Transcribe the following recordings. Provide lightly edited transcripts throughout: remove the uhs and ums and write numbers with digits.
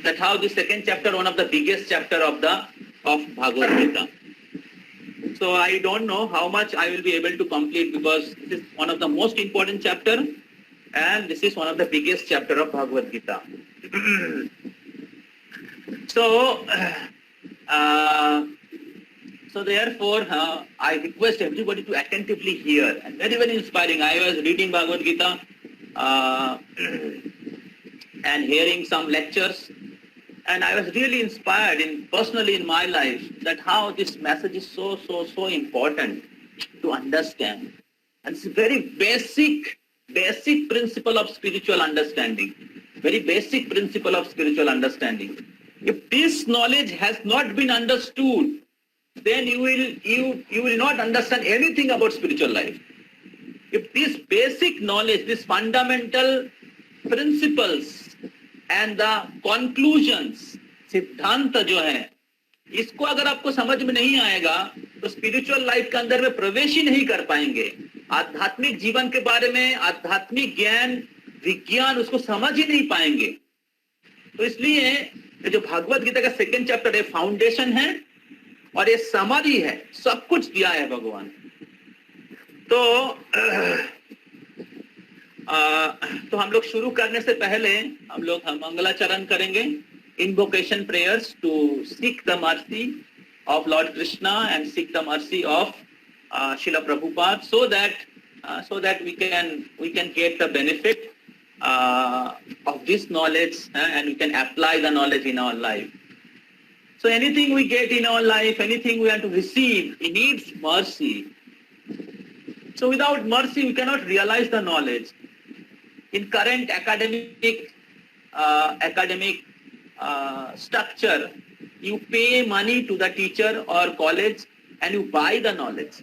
that how the second chapter, one of the biggest chapter of Bhagavad Gita. So I don't know how much I will be able to complete, because this is one of the most important chapter, and this is one of the biggest chapter of Bhagavad Gita. So therefore, I request everybody to attentively hear, and very, very inspiring. I was reading Bhagavad Gita and hearing some lectures, and I was really inspired personally in my life that how this message is so important to understand. And it's a very basic principle of spiritual understanding. Very basic principle of spiritual understanding. If this knowledge has not been understood, then you will not understand anything about spiritual life. If this basic knowledge, this fundamental principles and the conclusions, सिद्धांत जो है, इसको अगर आपको समझ में नहीं आएगा तो स्पिरिचुअल लाइफ के अंदर में प्रवेश ही नहीं कर पाएंगे. आध्यात्मिक जीवन के बारे में, आध्यात्मिक ज्ञान, विज्ञान उसको समझ ही नहीं पाएंगे. तो इसलिए ये जो भागवत गीता का सेकंड चैप्टर है, फाउंडेशन है और ये समरी है, सब कुछ दिया है भगवान. तो हम लोग शुरू करने से पहले हम लोग मंगलाचरण करेंगे. Invocation prayers to seek the mercy of Lord Krishna and seek the mercy of Srila Prabhupada, so that we can get the benefit of this knowledge and we can apply the knowledge in our life. So anything we get in our life, anything we want to receive, it needs mercy. So without mercy, we cannot realize the knowledge. In current academic structure, you pay money to the teacher or college and you buy the knowledge.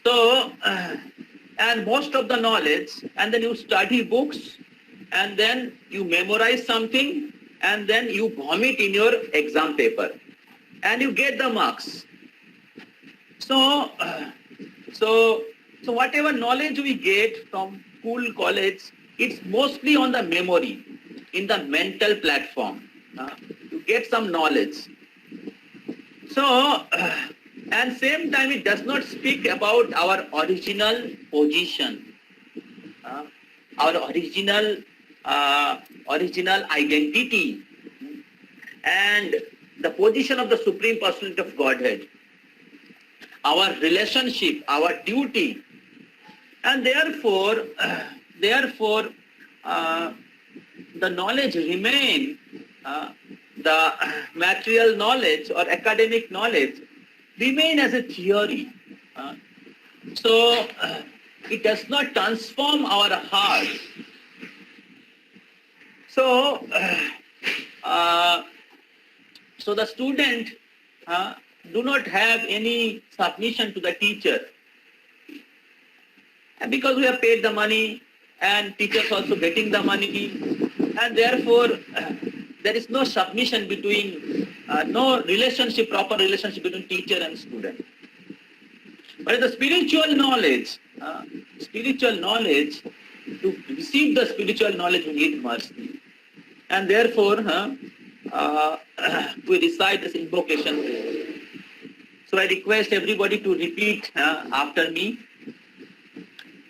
So, and most of the knowledge, and then you study books, and then you memorize something, and then you vomit in your exam paper, and you get the marks. So whatever knowledge we get from school, college, it's mostly on the memory, in the mental platform. You get some knowledge. So, and same time it does not speak about our original position, our original identity, and the position of the Supreme Personality of Godhead, our relationship, our duty, and therefore the knowledge remain, the material knowledge or academic knowledge remain as a theory. So it does not transform our heart. So the student do not have any submission to the teacher. And because we have paid the money and teachers also getting the money, and therefore there is no submission between, no relationship, proper relationship between teacher and student. But the spiritual knowledge, to receive the spiritual knowledge, we need mercy. And therefore, we recite this invocation. So I request everybody to repeat after me.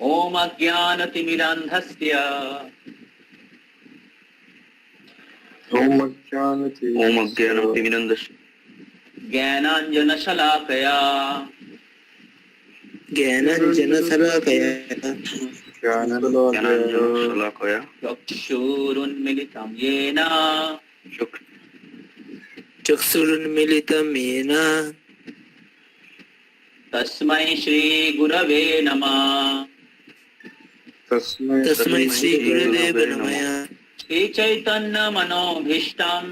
Om Ajnanatimidandhasya Om Ajnanatimidandhasya Jnananjana Shalakaya Chakshurunmilitam Yena Tasmai Shri Gurave Namah Tasmai Shri Gurave Namah Shri Chaitanya Manobhishtam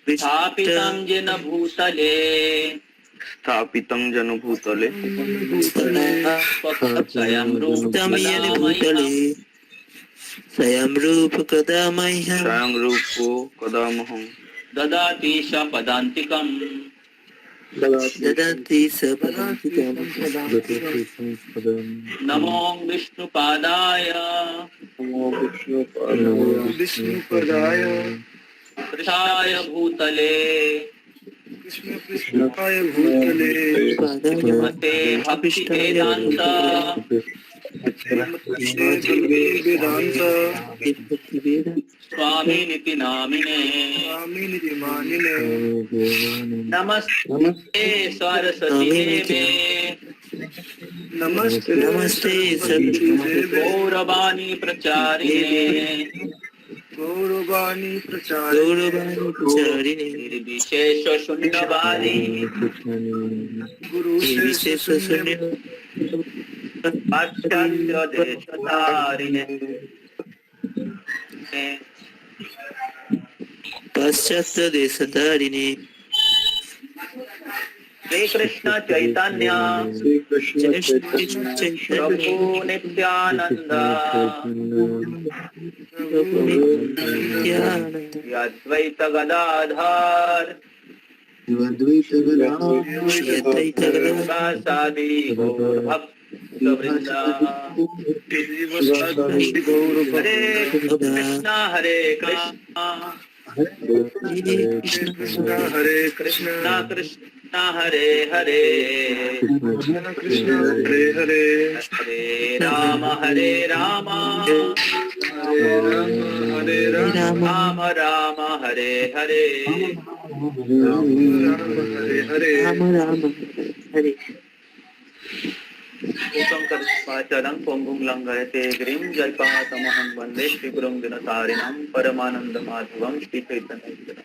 Sthapitam Jena Bhutale Swayam Rupa Kadamaham Dadati Shapadantikam ददाति सपदान्तिकम् नमो विष्णुपादाय विष्णुपदाय कृष्णाय भूतले कृष्णपृष्ठाय भूतले श्रीमते भक्ति वेदांत श्रीमते वेदांत स्वामी निति नामिने स्वामिनिधि मानिने नमस्ते सरस्वती देवे नमस्ते नमस्ते सरस्वती देवे गौरवाणी प्रचारिणे गौरवाणी प्रचारिणे गौरवाणी प्रचारिणे निर्विशेष शून्यवादी गुरु निर्विशेष शून्य पाश्चात्य देशधारिणे पाश्चात्य देशधारिणे श्री कृष्ण चैतन्य प्रभु नित्यानंद अद्वैत गदाधर सादी गौर भक्त वृंद हरे कृष्णा कृष्ण हरे कृष्ण कृष्णा हरे हरे कृष्ण हरे हरे हरे राम हरे राम हरे राम राम राम हरे हरे हरे हरे राम राम हरे चरं पोंगुं लंघयते गिरिं जल्पातमहं वन्दे श्रीगुरुं दिनतारिणं परमानन्दमाधवं श्रीचैतन्यं।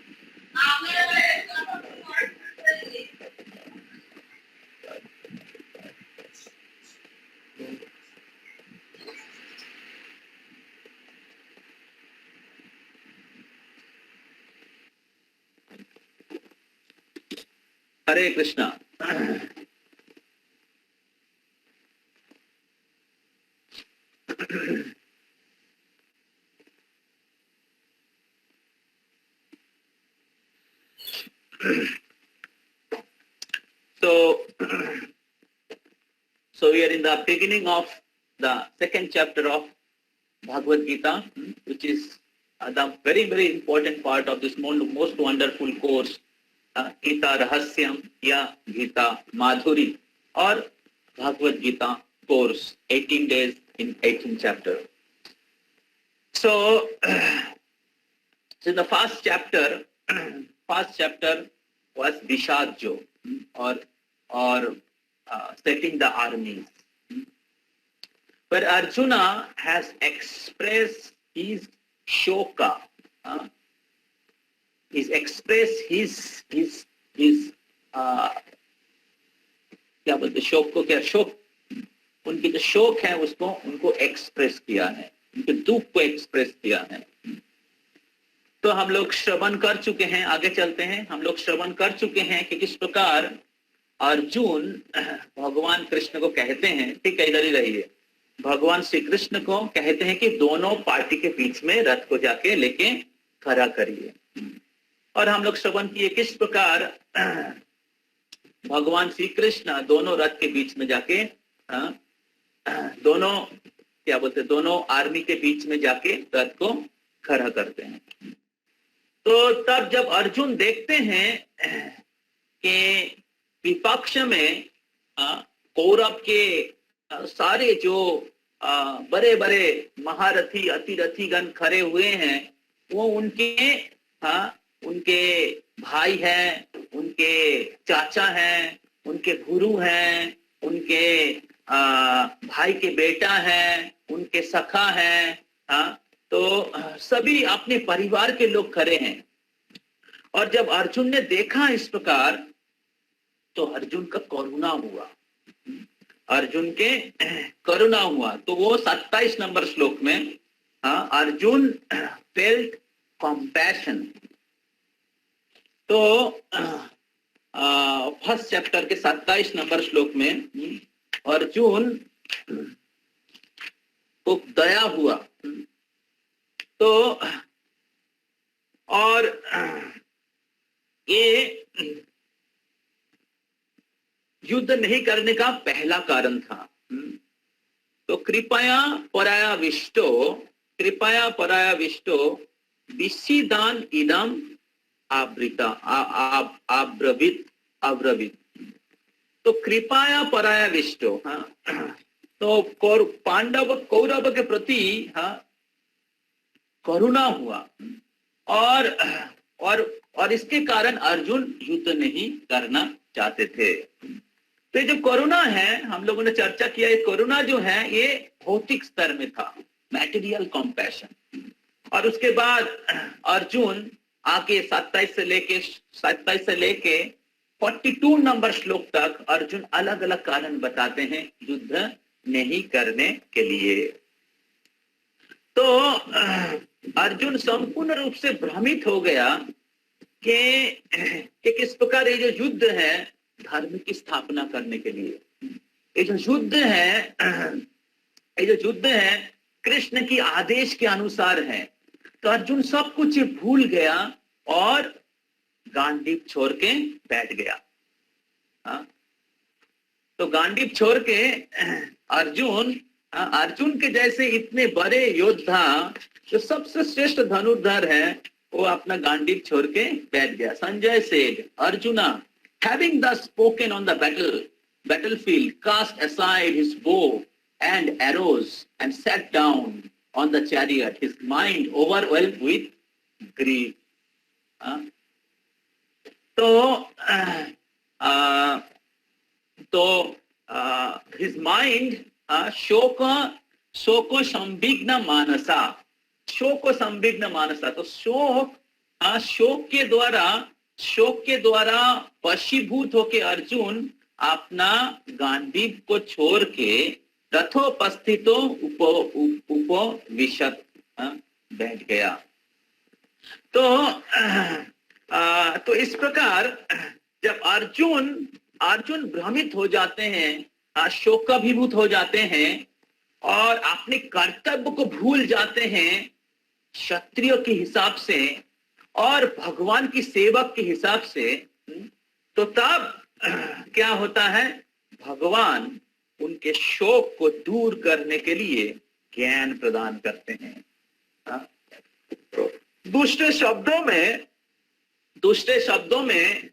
हरे Krishna. So we are in the beginning of the second chapter of Bhagavad Gita, which is the very important part of this most wonderful course, Gita Rahasyam या Gita Madhuri or Bhagavad Gita course, 18 days in 18 chapter. So the first chapter was Vishadjo or setting the armies, where Arjuna has expressed his shoka. He's expressed his क्या बोलते शोक को, क्या शोक, उनकी जो शोक है उसको उनको एक्सप्रेस किया है, उनके दुख को एक्सप्रेस किया है। तो हम लोग श्रवण कर चुके हैं, आगे चलते हैं। हम लोग श्रवण कर चुके हैं कि किस प्रकार अर्जुन भगवान कृष्ण को कहते हैं, ठीक है इधर ही रहिए, भगवान श्री कृष्ण को कहते हैं कि दोनों पार्टी के बीच में रथ को जाके लेके खड़ा करिए। और हम लोग श्रवण किए किस प्रकार भगवान श्री कृष्ण दोनों रथ के बीच में जाके दोनों क्या बोलते, दोनों आर्मी के बीच में जाके रथ को खड़ा करते हैं। तो तब जब अर्जुन देखते हैं कि विपक्ष में कौरव के सारे जो बड़े बड़े महारथी अतिरथीगण खड़े हुए हैं, वो उनके भाई हैं, उनके चाचा हैं, उनके गुरु हैं, उनके भाई के बेटा हैं, उनके सखा हैं, तो सभी अपने परिवार के लोग खड़े हैं। और जब अर्जुन ने देखा इस प्रकार, तो अर्जुन का करुणा हुआ, अर्जुन के करुणा हुआ। तो वो 27 नंबर श्लोक में अर्जुन फेल्ट कंपैशन। तो फर्स्ट चैप्टर के 27 नंबर श्लोक में अर्जुन को दया हुआ। तो और ये युद्ध नहीं करने का पहला कारण था। तो कृपया पराया विष्टो विषिदान इदम आब्रवीत। अब्रवीत। तो कृपया पराया विष्टो, हाँ, तो पांडव कौरव के प्रति, हाँ, करुणा हुआ और इसके कारण अर्जुन युद्ध नहीं करना चाहते थे। तो ये जो करुणा है, हम लोगों ने चर्चा किया, ये करुणा जो है ये भौतिक स्तर में था, मैटेरियल कॉम्पैशन। और उसके बाद अर्जुन आके 27 से लेके 42 नंबर श्लोक तक अर्जुन अलग अलग कारण बताते हैं युद्ध नहीं करने के लिए। तो अर्जुन संपूर्ण रूप से भ्रमित हो गया कि किस प्रकार ये जो युद्ध है धर्म की स्थापना करने के लिए, ये जो युद्ध है कृष्ण की आदेश के अनुसार है। तो अर्जुन सब कुछ भूल गया और गांडीव छोड़ के बैठ गया। हाँ? तो गांडीव छोड़ के अर्जुन के जैसे इतने बड़े योद्धा, जो सबसे श्रेष्ठ धनुर्धर है, वो अपना गांडीव छोड़ के बैठ गया। Sanjay said, arjuna having thus spoken on the battlefield, cast aside his bow and arrows and sat down on the chariot, his mind overwhelmed with grief. तो his mind शोको संविघ्न मानसा। तो शोक के द्वारा वशीभूत होके अर्जुन अपना गांडीव को छोड़ के रथोपस्थितो उपविशत बैठ गया। तो इस प्रकार जब अर्जुन भ्रमित हो जाते हैं, शोकाभिभूत हो जाते हैं और अपने कर्तव्य को भूल जाते हैं क्षत्रिय के हिसाब से और भगवान की सेवक के हिसाब से, तो तब क्या होता है, भगवान उनके शोक को दूर करने के लिए ज्ञान प्रदान करते हैं। दूसरे शब्दों में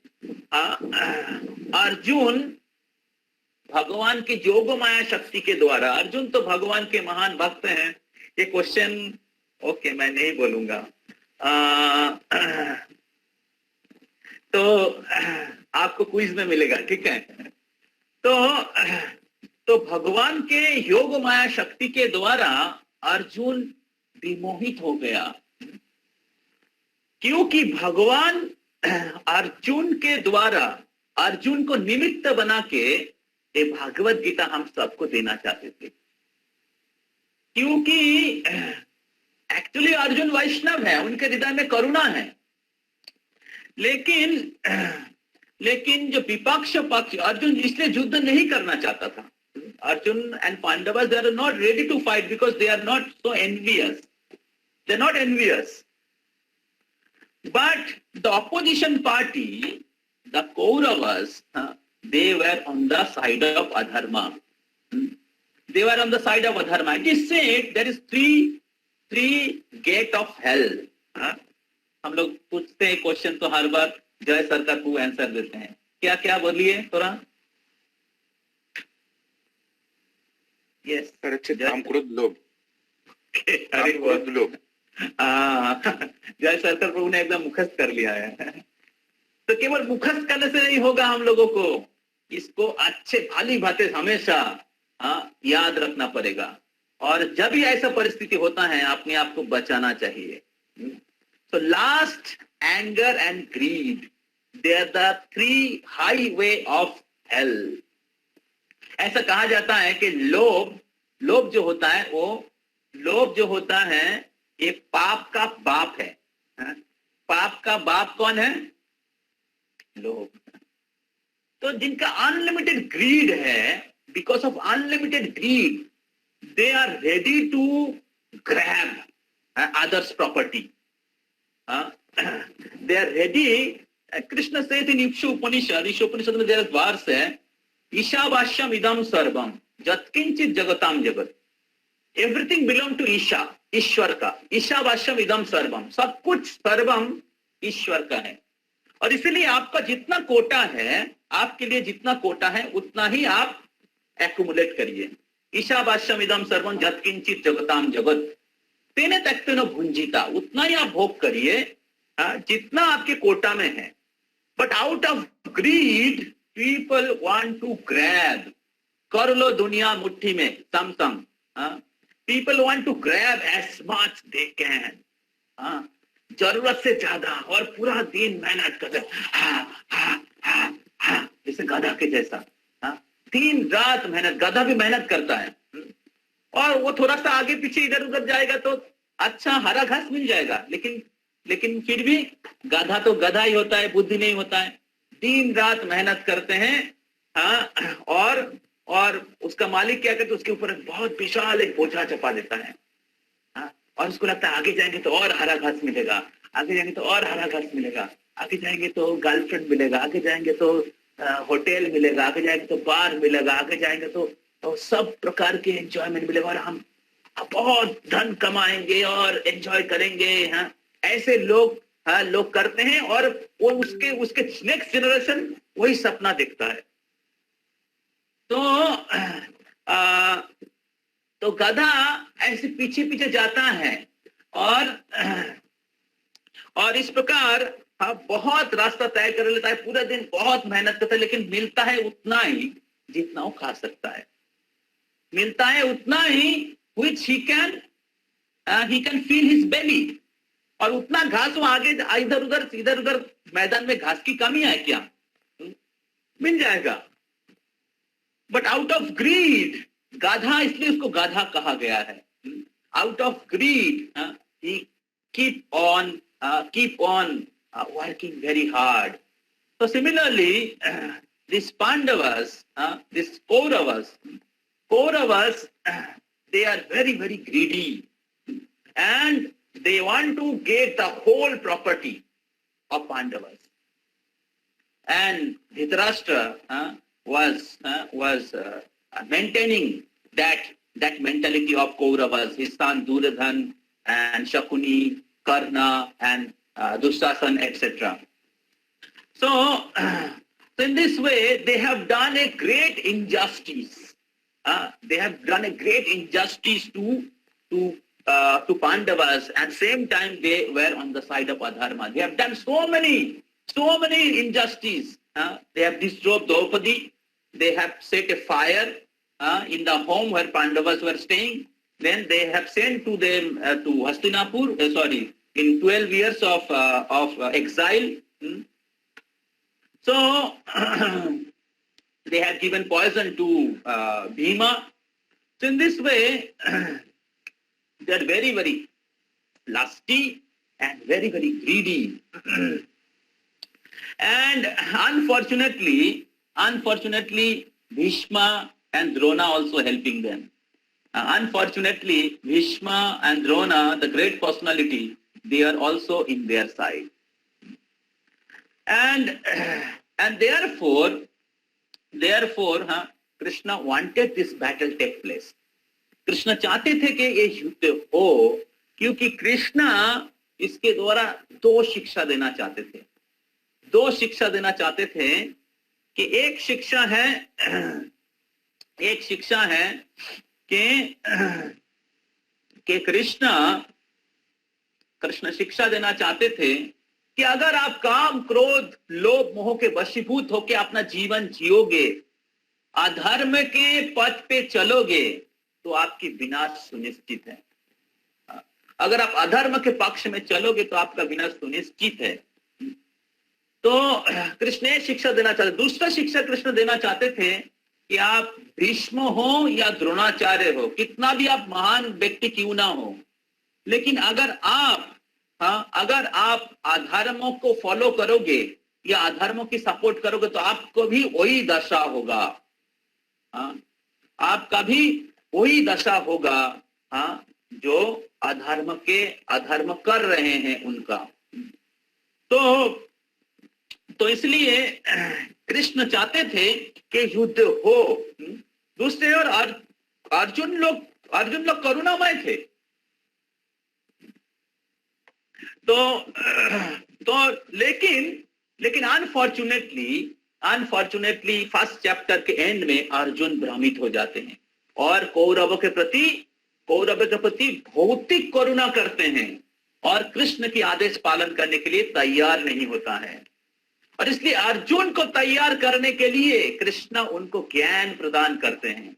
अर्जुन भगवान की योग माया शक्ति के द्वारा, अर्जुन तो भगवान के महान भक्त हैं। ये क्वेश्चन ओके मैं नहीं बोलूंगा, तो आपको क्विज में मिलेगा, ठीक है। तो भगवान के योग माया शक्ति के द्वारा अर्जुन विमोहित हो गया, क्योंकि भगवान अर्जुन के द्वारा अर्जुन को निमित्त बना के ये भागवत गीता हम सबको देना चाहते थे। क्योंकि एक्चुअली अर्जुन वैष्णव है, उनके हृदय में करुणा है, लेकिन जो विपक्ष पक्ष, अर्जुन इसलिए युद्ध नहीं करना चाहता था। Arjun and Pandavas, they are not ready to fight because they are not so envious, they are not envious, but the opposition party, the Kauravas, they were on the side of adharma. They were on the side of adharma. It is said there is three gate of hell. हम लोग पूछते हैं question तो हर बार जय सरकार को answer देते हैं। क्या क्या बोलिए थोड़ा। यस काम क्रोध लोभ। जय सरकार प्रभु ने एकदम मुखस्त कर लिया है। तो केवल मुखस्त करने से नहीं होगा, हम लोगों को इसको अच्छे भाली भांति हमेशा याद रखना पड़ेगा। और जब भी ऐसा परिस्थिति होता है अपने आप को बचाना चाहिए। तो lust, anger and greed, they are the three highway of hell. ऐसा कहा जाता है कि लोभ जो होता है, वो लोभ जो होता है ये पाप का बाप है। पाप का बाप कौन है? लोभ। तो जिनका अनलिमिटेड ग्रीड है, because of unlimited greed they are ready to grab others property. They are ready. Krishna said in Ishopanishad में देयर इज वर्स है, ईशावास्यम इदम सर्वम यत्किंचित जगताम जगत। एवरीथिंग बिलोंग टू ईशा, ईश्वर का। ईशावास्यम इदम सर्वम, सब कुछ सर्वम ईश्वर का है। और इसलिए आपका जितना कोटा है, आपके लिए जितना कोटा है उतना ही आप एक्युमुलेट करिए। ईशावास्यम इदम सर्वम यत्किंचित जगताम जगत तेने तक्तेनो भुंजिता, उतना ही आप भोग करिए जितना आपके कोटा में है। But out of greed people want to grab, कर लो दुनिया मुट्ठी में सम सम। People want to grab as much they can, जरूरत से ज्यादा, और पूरा दिन मेहनत करते जैसे गधा के जैसा। दिन रात मेहनत, गधा भी मेहनत करता है। और वो थोड़ा सा आगे पीछे इधर उधर जाएगा तो अच्छा हरा घास मिल जाएगा, लेकिन फिर भी गधा तो गधा ही होता है, बुद्धि नहीं होता है। दिन रात मेहनत करते हैं और उसका मालिक क्या करता है, उसके ऊपर बहुत विशाल एक बोझा चपा देता है। और उसको लगता है आगे जाएंगे तो और हरा घास मिलेगा, आगे जाएंगे तो और हरा घास मिलेगा, आगे जाएंगे तो गर्लफ्रेंड मिलेगा, आगे जाएंगे तो होटल मिलेगा, आगे जाएंगे तो बार मिलेगा, आगे जाएंगे तो सब प्रकार के एंजॉयमेंट मिलेगा, और हम बहुत धन कमाएंगे और एंजॉय करेंगे। ऐसे लोग करते हैं, और वो उसके नेक्स्ट जनरेशन वही सपना देखता है। तो गधा ऐसे पीछे पीछे जाता है, और इस प्रकार बहुत रास्ता तय कर लेता है, पूरा दिन बहुत मेहनत करता है, लेकिन मिलता है उतना ही जितना वो खा सकता है, मिलता है उतना ही which he can feel his belly। और उतना घास वो आगे इधर उधर मैदान में घास की कमी है क्या, मिल जाएगा। बट आउट ऑफ ग्रीड, गाधा इसलिए उसको गाधा कहा गया है। Out of greed he keep on working very hard। So similarly these Pandavas, these Kauravas, they are very very greedy, and they want to get the whole property of Pandavas। And Dhritarashtra was maintaining that mentality of Kauravas, his son Duryodhana and Shakuni, Karna and Dushasana, etc. So in this way they have done a great injustice. They have done a great injustice to Pandavas, and same time they were on the side of Adharma. They have done so many injustice. They have disrobed Draupadi. They have set a fire in the home where Pandavas were staying. Then they have sent to them to Hastinapur. In 12 years of exile. So they have given poison to Bhima. So in this way, they are very very lusty and very very greedy. And unfortunately, Bhishma and Drona also helping them. Unfortunately, Bhishma and Drona, the great personality, they are also in their side. And therefore, Krishna wanted this battle take place. Krishna चाहते थे कि ये युद्ध हो, क्योंकि कृष्ण इसके द्वारा दो शिक्षा देना चाहते थे। कि एक शिक्षा है कि कृष्ण शिक्षा देना चाहते थे कि अगर आप काम क्रोध लोभ मोह के वशीभूत होकर अपना जीवन जियोगे, अधर्म के पथ पे चलोगे, तो आपकी विनाश सुनिश्चित है। अगर आप अधर्म के पक्ष में चलोगे तो आपका विनाश सुनिश्चित है। तो कृष्ण ये शिक्षा देना चाहते। दूसरा शिक्षा कृष्ण देना चाहते थे कि आप भीष्म हो या द्रोणाचार्य हो, कितना भी आप महान व्यक्ति क्यों ना हो, लेकिन अगर आप अधर्मों को फॉलो करोगे या अधर्मों की सपोर्ट करोगे तो आपको भी वही दशा होगा। आपका भी वही दशा होगा जो अधर्म कर रहे हैं उनका। तो तो इसलिए कृष्ण चाहते थे कि युद्ध हो। दूसरे ओर अर्जुन लोग करुणामय थे। तो लेकिन अनफॉर्चुनेटली फर्स्ट चैप्टर के एंड में अर्जुन भ्रमित हो जाते हैं और कौरवों के प्रति भौतिक करुणा करते हैं और कृष्ण की आदेश पालन करने के लिए तैयार नहीं होता है। और इसलिए अर्जुन को तैयार करने के लिए कृष्ण उनको ज्ञान प्रदान करते हैं।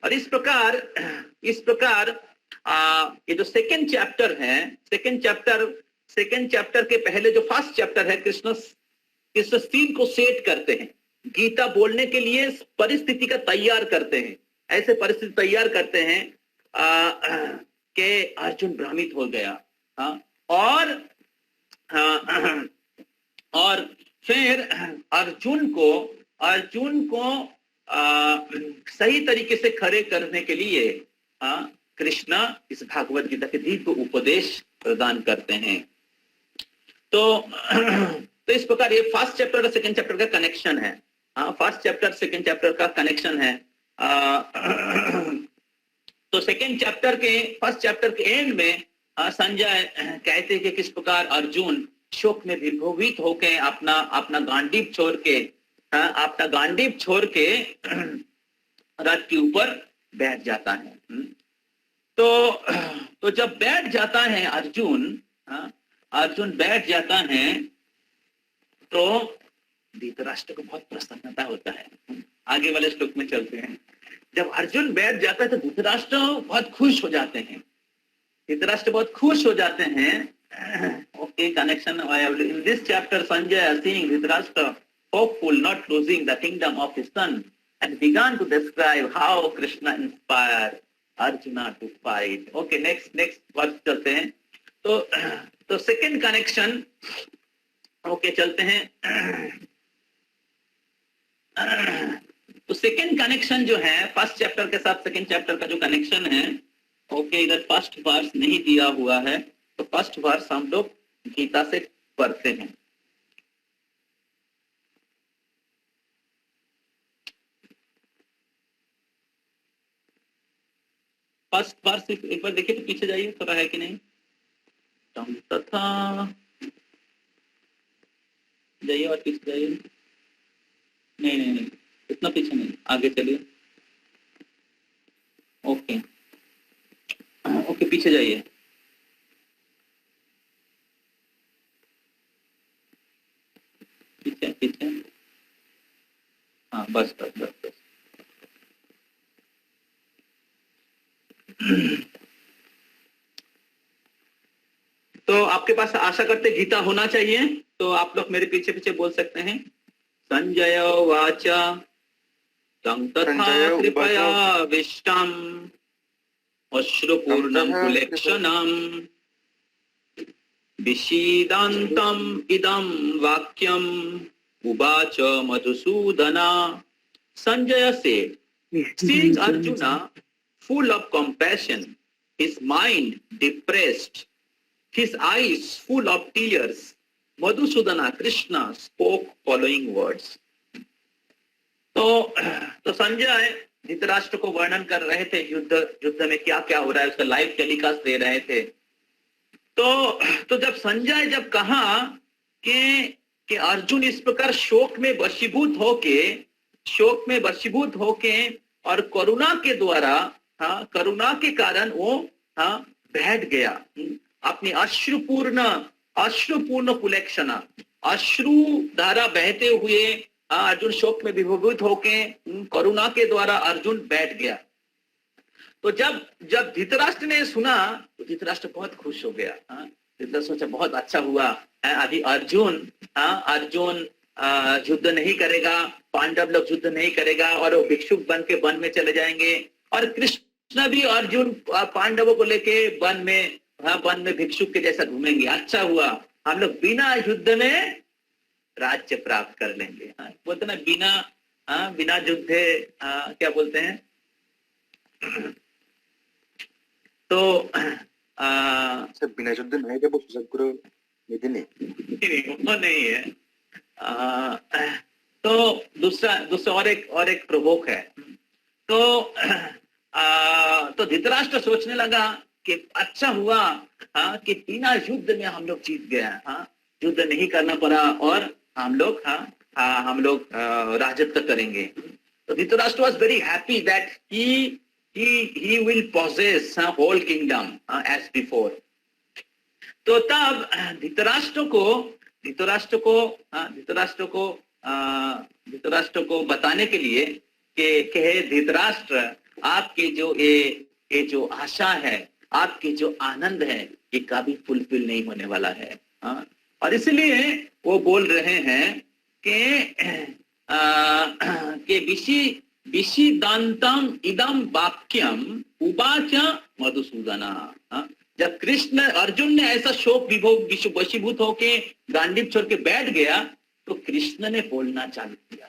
और इस प्रकार ये जो सेकंड चैप्टर है, सेकंड चैप्टर के पहले जो फर्स्ट चैप्टर है, कृष्ण सीन को सेट करते हैं, गीता बोलने के लिए परिस्थिति का तैयार करते हैं। ऐसे परिस्थिति तैयार करते हैं कि अर्जुन भ्रमित हो गया। और फिर अर्जुन को सही तरीके से खड़े करने के लिए कृष्ण इस भागवत गीता के दिव्य उपदेश प्रदान करते हैं। तो इस प्रकार ये फर्स्ट चैप्टर और सेकंड चैप्टर का कनेक्शन है। फर्स्ट चैप्टर सेकंड चैप्टर का कनेक्शन है। तो सेकंड चैप्टर के फर्स्ट चैप्टर के एंड में संजय कहते हैं कि किस प्रकार अर्जुन शोक में विभोवित होकर अपना गांडीव छोड़ के रथ के ऊपर बैठ जाता है। तो जब बैठ जाता है अर्जुन बैठ जाता है तो धृतराष्ट्र को बहुत प्रसन्नता होता है। आगे वाले श्लोक में चलते हैं। जब अर्जुन बैठ जाता है तो धृतराष्ट्र बहुत खुश हो जाते हैं। Okay, connection. In this chapter, Sanjay, seeing Dhritarashtra hopeful, not losing the kingdom of his son, and began to describe how Krishna inspired Arjuna to fight. Okay, next verse चलते हैं। तो second connection, okay, चलते हैं। तो second connection जो है first chapter के साथ सेकेंड चैप्टर का जो कनेक्शन है, ओके, इधर फर्स्ट वर्स नहीं दिया हुआ है, तो फर्स्ट वर्स हम लोग गीता से पढ़ते हैं। फर्स्ट वर्स एक बार देखिए तो पीछे जाइए, थोड़ा है कि नहीं। तथा जाइए और पीछे जाइए। नहीं, इतना पीछे नहीं, आगे चलिए। ओके, पीछे जाइए। पीछे। हाँ, बस। तो आपके पास आशा करते गीता होना चाहिए, तो आप लोग मेरे पीछे बोल सकते हैं। संजय उवाच तं तथा कृपया विष्टम् अश्रुपूर्णं कुलेक्षणम् विषीदन्तम् इदं वाक्यम् उवाच Madhusudana. Sanjaya said, seeing Arjuna full of compassion, his mind depressed, his eyes full of tears, Madhusudana Krishna spoke following words. तो संजय धृतराष्ट्र को वर्णन कर रहे थे, युद्ध में क्या क्या हो रहा है उसका लाइव टेलीकास्ट दे रहे थे। तो जब संजय कहा कि अर्जुन इस प्रकार शोक में वशीभूत होके और करुणा के द्वारा, करुणा के कारण वो बैठ गया। अपनी अश्रुपूर्ण कुलेक्षणा, अश्रु धारा बहते हुए अर्जुन शोक में विभूत होके करुणा के द्वारा अर्जुन बैठ गया। तो जब धृतराष्ट्र ने सुना तो धृतराष्ट्र बहुत खुश हो गया। धृतराष्ट्र सोचा बहुत अच्छा हुआ, अभी अर्जुन युद्ध नहीं करेगा, पांडव लोग युद्ध नहीं करेगा और वो भिक्षुक बन के वन में चले जाएंगे, और कृष्ण भी अर्जुन पांडवों को लेके वन में भिक्षुक के जैसा घूमेंगे। अच्छा हुआ, हम लोग बिना युद्ध में राज्य प्राप्त कर लेंगे। बोलते ना बिना युद्धे क्या बोलते हैं, तो बिना युद्ध नहीं जब सुसगुरु निधि नहीं, वो नहीं है। तो दूसरा और एक प्रवोक है। तो धृतराष्ट्र सोचने लगा कि अच्छा हुआ कि बिना युद्ध में हम लोग जीत गए, युद्ध नहीं करना पड़ा और हम लोग राजत्व करेंगे। तो Dhritarashtra was very happy that he will possess whole kingdom as before. तो तब धृतराष्ट्र को बताने के लिए कि हे धृतराष्ट्र, आपके जो ये जो आशा है, आपके जो आनंद है, ये कभी फुलफिल नहीं होने वाला है। और इसलिए वो बोल रहे हैं कि विषिदान्तम इदम वाक्यम उवाच मधुसूदन। जब अर्जुन ने ऐसा शोक वशीभूत होके गांडीव छोड़ के बैठ गया तो कृष्ण ने बोलना चालू किया।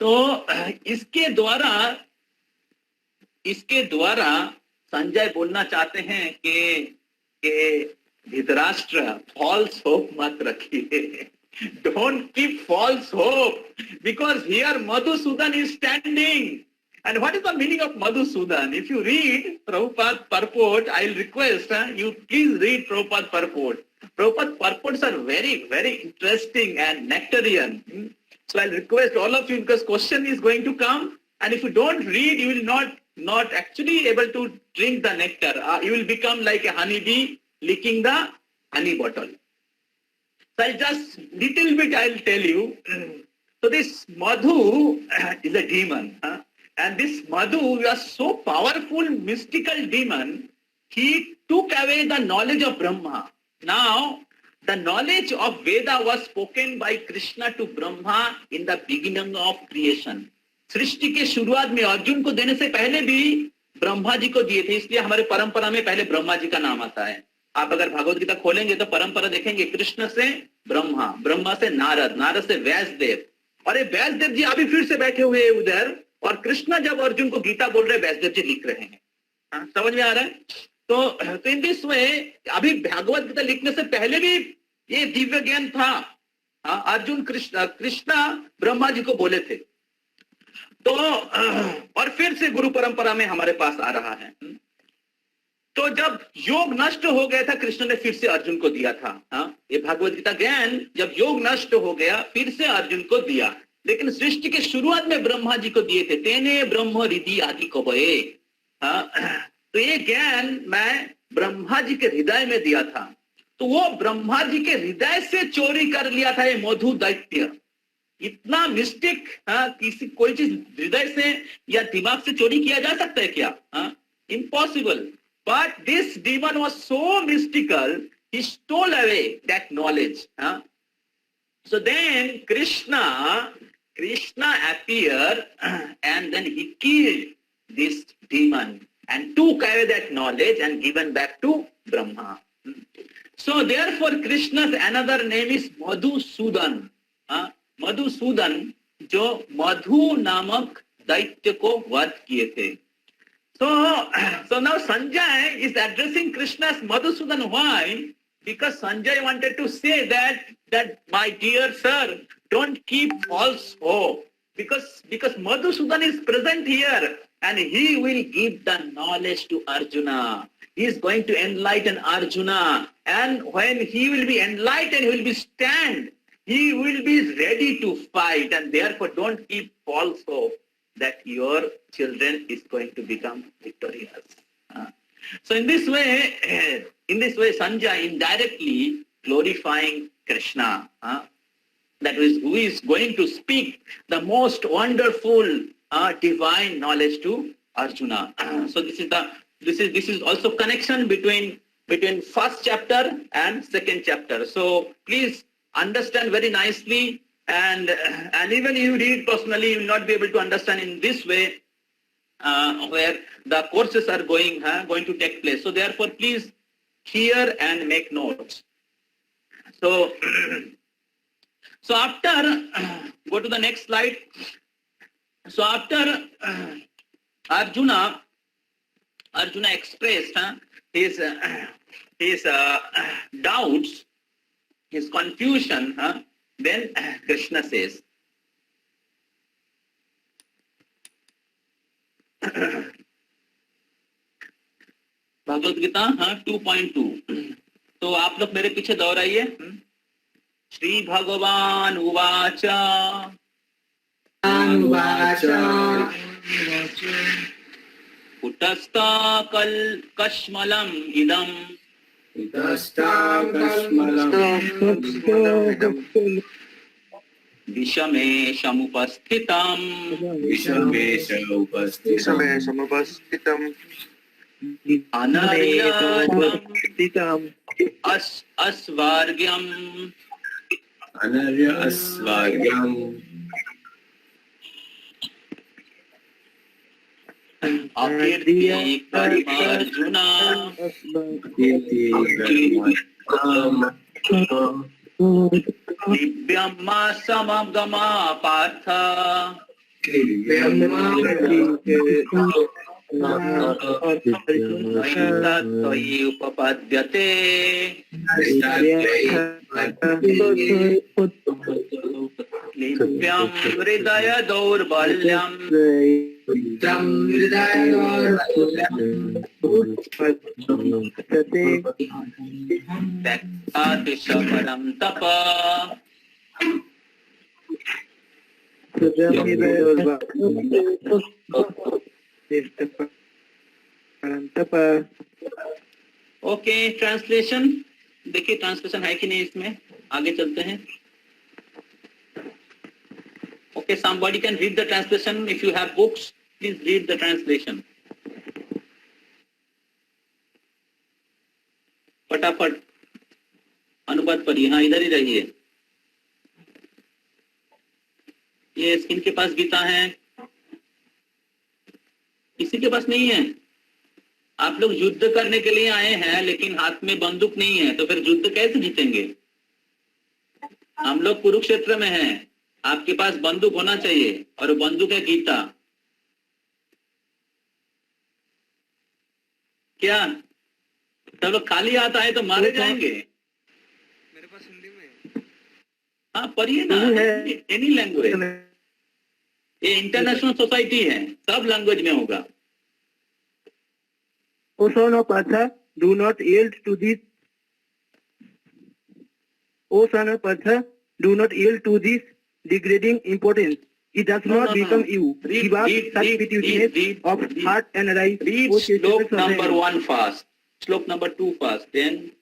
तो इसके द्वारा संजय बोलना चाहते हैं कि धृतराष्ट्र फॉल्स होप मत रखिए, don't keep false hope, because here Madhusudan is standing. And what is the meaning of Madhusudan? If you read Prabhupada's purport, I'll request you please read Prabhupada's purport. Prabhupada's purports are very, very interesting and nectarian. So I'll request all of you, because question is going to come, and if you don't read, you will not actually able to drink the nectar. You will become like a honeybee licking the honey bottle. So I'll just little bit I'll tell you. So this Madhu is a demon. And this Madhu was so powerful, mystical demon, he took away the knowledge of Brahma. Now, the knowledge of Veda was spoken by Krishna to Brahma in the beginning of creation. सृष्टि के शुरुआत में अर्जुन को देने से पहले भी ब्रह्मा जी को दिए थे, इसलिए हमारे परंपरा में पहले ब्रह्मा जी का नाम आता है। आप अगर भगवत गीता खोलेंगे तो परंपरा देखेंगे, कृष्ण से ब्रह्मा, ब्रह्मा से नारद, नारद से व्यासदेव, और ये व्यासदेव जी अभी फिर से बैठे हुए उधर, और कृष्ण जब अर्जुन को गीता बोल रहे, व्यासदेव जी लिख रहे हैं। समझ में आ रहा है? तो इन दिस वे अभी भगवत गीता लिखने से पहले भी ये दिव्य ज्ञान था। अर्जुन कृष्णा ब्रह्मा जी को बोले थे। तो और फिर से गुरु परंपरा में हमारे पास आ रहा है। तो जब योग नष्ट हो गया था, कृष्ण ने फिर से अर्जुन को दिया था। ये भगवत गीता ज्ञान जब योग नष्ट हो गया फिर से अर्जुन को दिया, लेकिन सृष्टि के शुरुआत में ब्रह्मा जी को दिए थे। तेने ब्रह्म रिधि आदि कवये। तो ये ज्ञान मैं ब्रह्मा जी के हृदय में दिया था। तो वो ब्रह्मा जी के हृदय से चोरी कर लिया था ये मधु दैत्य। इतना मिस्टिक किसी कोई चीज हृदय से या दिमाग से चोरी किया जा सकता है क्या? Impossible. But this demon was so mystical, he stole away that knowledge. So then Krishna appeared and then he killed this demon and took away that knowledge and given back to Brahma. So therefore Krishna's another name is Madhusudan. Madhusudan जो मधु नामक दैत्य को वध किए थे। So now Sanjay is addressing Krishna as Madhusudan. Why? Because Sanjay wanted to say that my dear sir, don't keep false hope. Because Madhusudan is present here and he will give the knowledge to Arjuna. He is going to enlighten Arjuna, and when he will be enlightened, he will be stand. He will be ready to fight, and therefore don't keep false hope that your children is going to become victorious. So in this way, Sanjay indirectly glorifying Krishna, that is who is going to speak the most wonderful divine knowledge to Arjuna. So this is also connection between first chapter and second chapter. So please understand very nicely, and even you read personally, you will not be able to understand in this way where the courses are going to take place. So therefore, please hear and make notes. So after go to the next slide. So after Arjuna expressed his doubts. his confusion, then Krishna says, Bhagavad Gita 2.2। तो आप लोग मेरे पीछे दोहराइए। श्री भगवान उवाच कुटस्था कश्मलम इदम विषमे समुपस्थितम समय समुपस्थितम् अनर्यम् अस्वर्ग्यम् अकीर्ति कर्म अर्जुन दिव्यम समगमा पार्थ त्वयि उपपद्यते लिप्यं हृदय दौर्बल्यम् त्यक्तातिशमनं तप ओके, ट्रांसलेशन देखिए, ट्रांसलेशन है कि नहीं इसमें, आगे चलते हैं। Okay, somebody can read the translation. If you have books, please read the translation. फटाफट अनुवाद पढ़िए। हाँ, इधर ही रहिए। ये इनके पास गीता है, किसी के पास नहीं है। आप लोग युद्ध करने के लिए आए हैं, लेकिन हाथ में बंदूक नहीं है, तो फिर युद्ध कैसे जीतेंगे? हम लोग कुरुक्षेत्र में हैं, आपके पास बंदूक होना चाहिए, और वो बंदूक है गीता। क्या सब लोग खाली हाथ आए तो मारे जाएंगे? मेरे पास हिंदी में। हाँ, पढ़िए ना, एनी लैंग्वेज। ये इंटरनेशनल सोसाइटी है, सब लैंग्वेज में होगा। O son of Partha, do not yield to this. O son of Partha, do not yield to this degrading importance. It does not become you. Give up such pettiness of heart and rise. Read O slok Chaitanya number Sahaya. 1 fast, slok number 2 fast. Then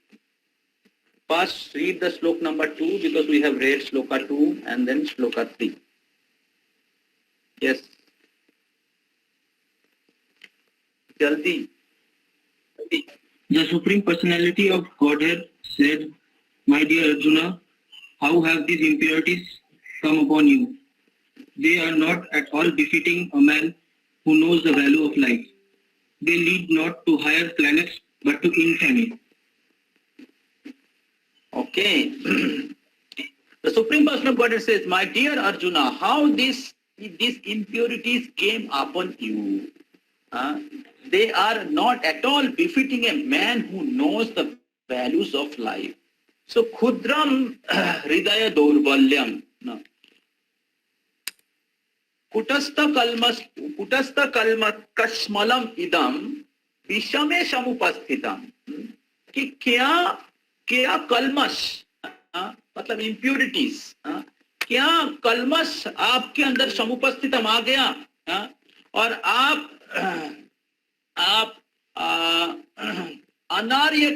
first read the slok number 2, because we have read sloka 2 and then sloka 3. Yes. Jaldi. The Supreme Personality of Godhead said, "My dear Arjuna, how have these impurities come upon you? They are not at all befitting a man who knows the value of life. They lead not to higher planets, but to infamy." Okay. The Supreme Person of Godhead says, "My dear Arjuna, how these impurities came upon you? They are not at all befitting a man who knows the values of life." So, Khudram Hridaya Daurbalyam. Kutastha kalma kashmalam idam vishame samupasthitam. कि क्या कलमश, मतलब impurities, क्या कलमश आपके अंदर समुपस्थित आ गया, और आप अनार्य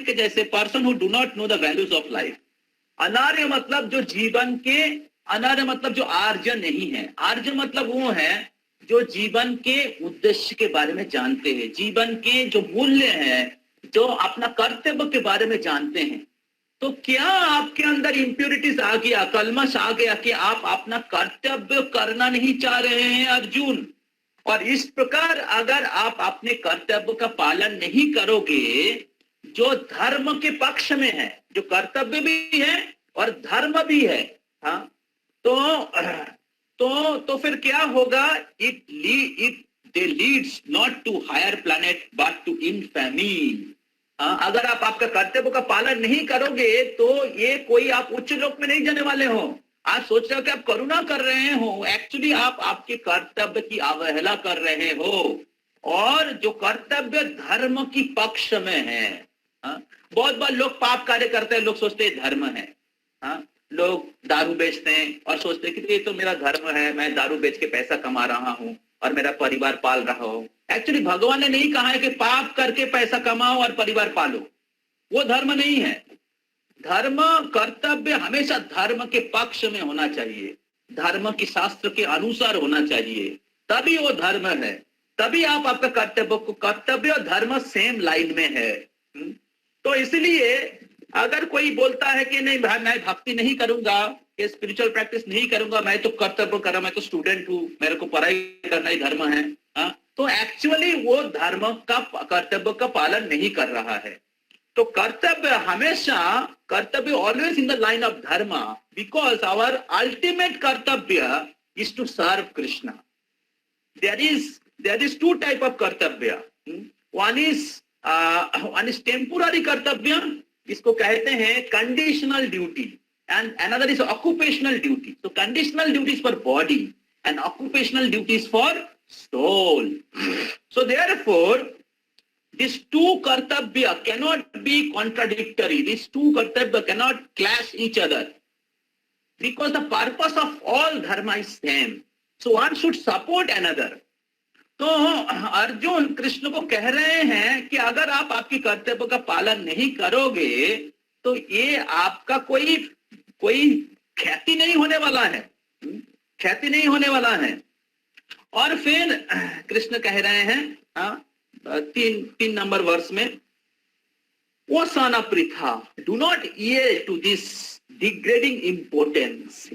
के जैसे person who do not know the values of life. अनार्य मतलब जो जीवन के, अनार्य मतलब जो आर्य नहीं है। आर्य मतलब वो है जो जीवन के उद्देश्य के बारे में जानते हैं, जीवन के जो मूल्य है, जो अपना कर्तव्य के बारे में जानते हैं। तो क्या आपके अंदर इंप्योरिटीज आ गया, कलमश आ गया कि आप अपना कर्तव्य करना नहीं चाह रहे हैं अर्जुन? और इस प्रकार अगर आप अपने कर्तव्य का पालन नहीं करोगे, जो धर्म के पक्ष में है, जो कर्तव्य भी है और धर्म भी है, हाँ, तो फिर क्या होगा? They leads not to higher planet but to infamy. अगर आप आपका कर्तव्य का पालन नहीं करोगे तो ये कोई आप उच्च लोक में नहीं जाने वाले हो। आप सोच रहे हो कि आप करुणा कर रहे हो, एक्चुअली आप आपके कर्तव्य की अवहेला कर रहे हो, और जो कर्तव्य धर्म की पक्ष में है। बहुत बार लोग पाप कार्य करते हैं, लोग सोचते हैं धर्म है। लोग दारू बेचते हैं और सोचते हैं कि ये तो मेरा धर्म है, मैं दारू बेच के पैसा कमा रहा हूँ और मेरा परिवार पाल रहा हूँ। एक्चुअली भगवान ने नहीं कहा है कि पाप करके पैसा कमाओ और परिवार पालो, वो धर्म नहीं है। धर्म कर्तव्य हमेशा धर्म के पक्ष में होना चाहिए, धर्म की शास्त्र के अनुसार होना चाहिए, तभी वो धर्म है। तभी आप आपका कर्तव्य और धर्म सेम लाइन में है। तो इसलिए अगर कोई बोलता है कि नहीं भाई मैं भक्ति नहीं करूंगा, ये स्पिरिचुअल प्रैक्टिस नहीं करूंगा, मैं तो कर्तव्य कर रहा, मैं तो स्टूडेंट हूँ, मेरे को पढ़ाई करना ही धर्म है, तो एक्चुअली वो धर्म का कर्तव्य का पालन नहीं कर रहा है। तो कर्तव्य हमेशा, kartavya always in the line of dharma, because our ultimate kartavya is to serve Krishna. there is two type of कर्तव्य। one is temporary कर्तव्य, इसको कहते हैं conditional duty, and another is occupational duty. So conditional duty is for body and occupational duty is for soul. So therefore these two kartabya cannot be contradictory, these two kartabya cannot clash each other, because the purpose of all dharma is same. So one should support another. तो अर्जुन कृष्ण को कह रहे हैं कि अगर आप आपकी कर्तव्य का पालन नहीं करोगे तो ये आपका कोई ख्याति नहीं होने वाला है, ख्याति नहीं होने वाला है। और फिर कृष्ण कह रहे हैं तीन नंबर वर्ष में, O son of Pritha, do not yield to this degrading importance,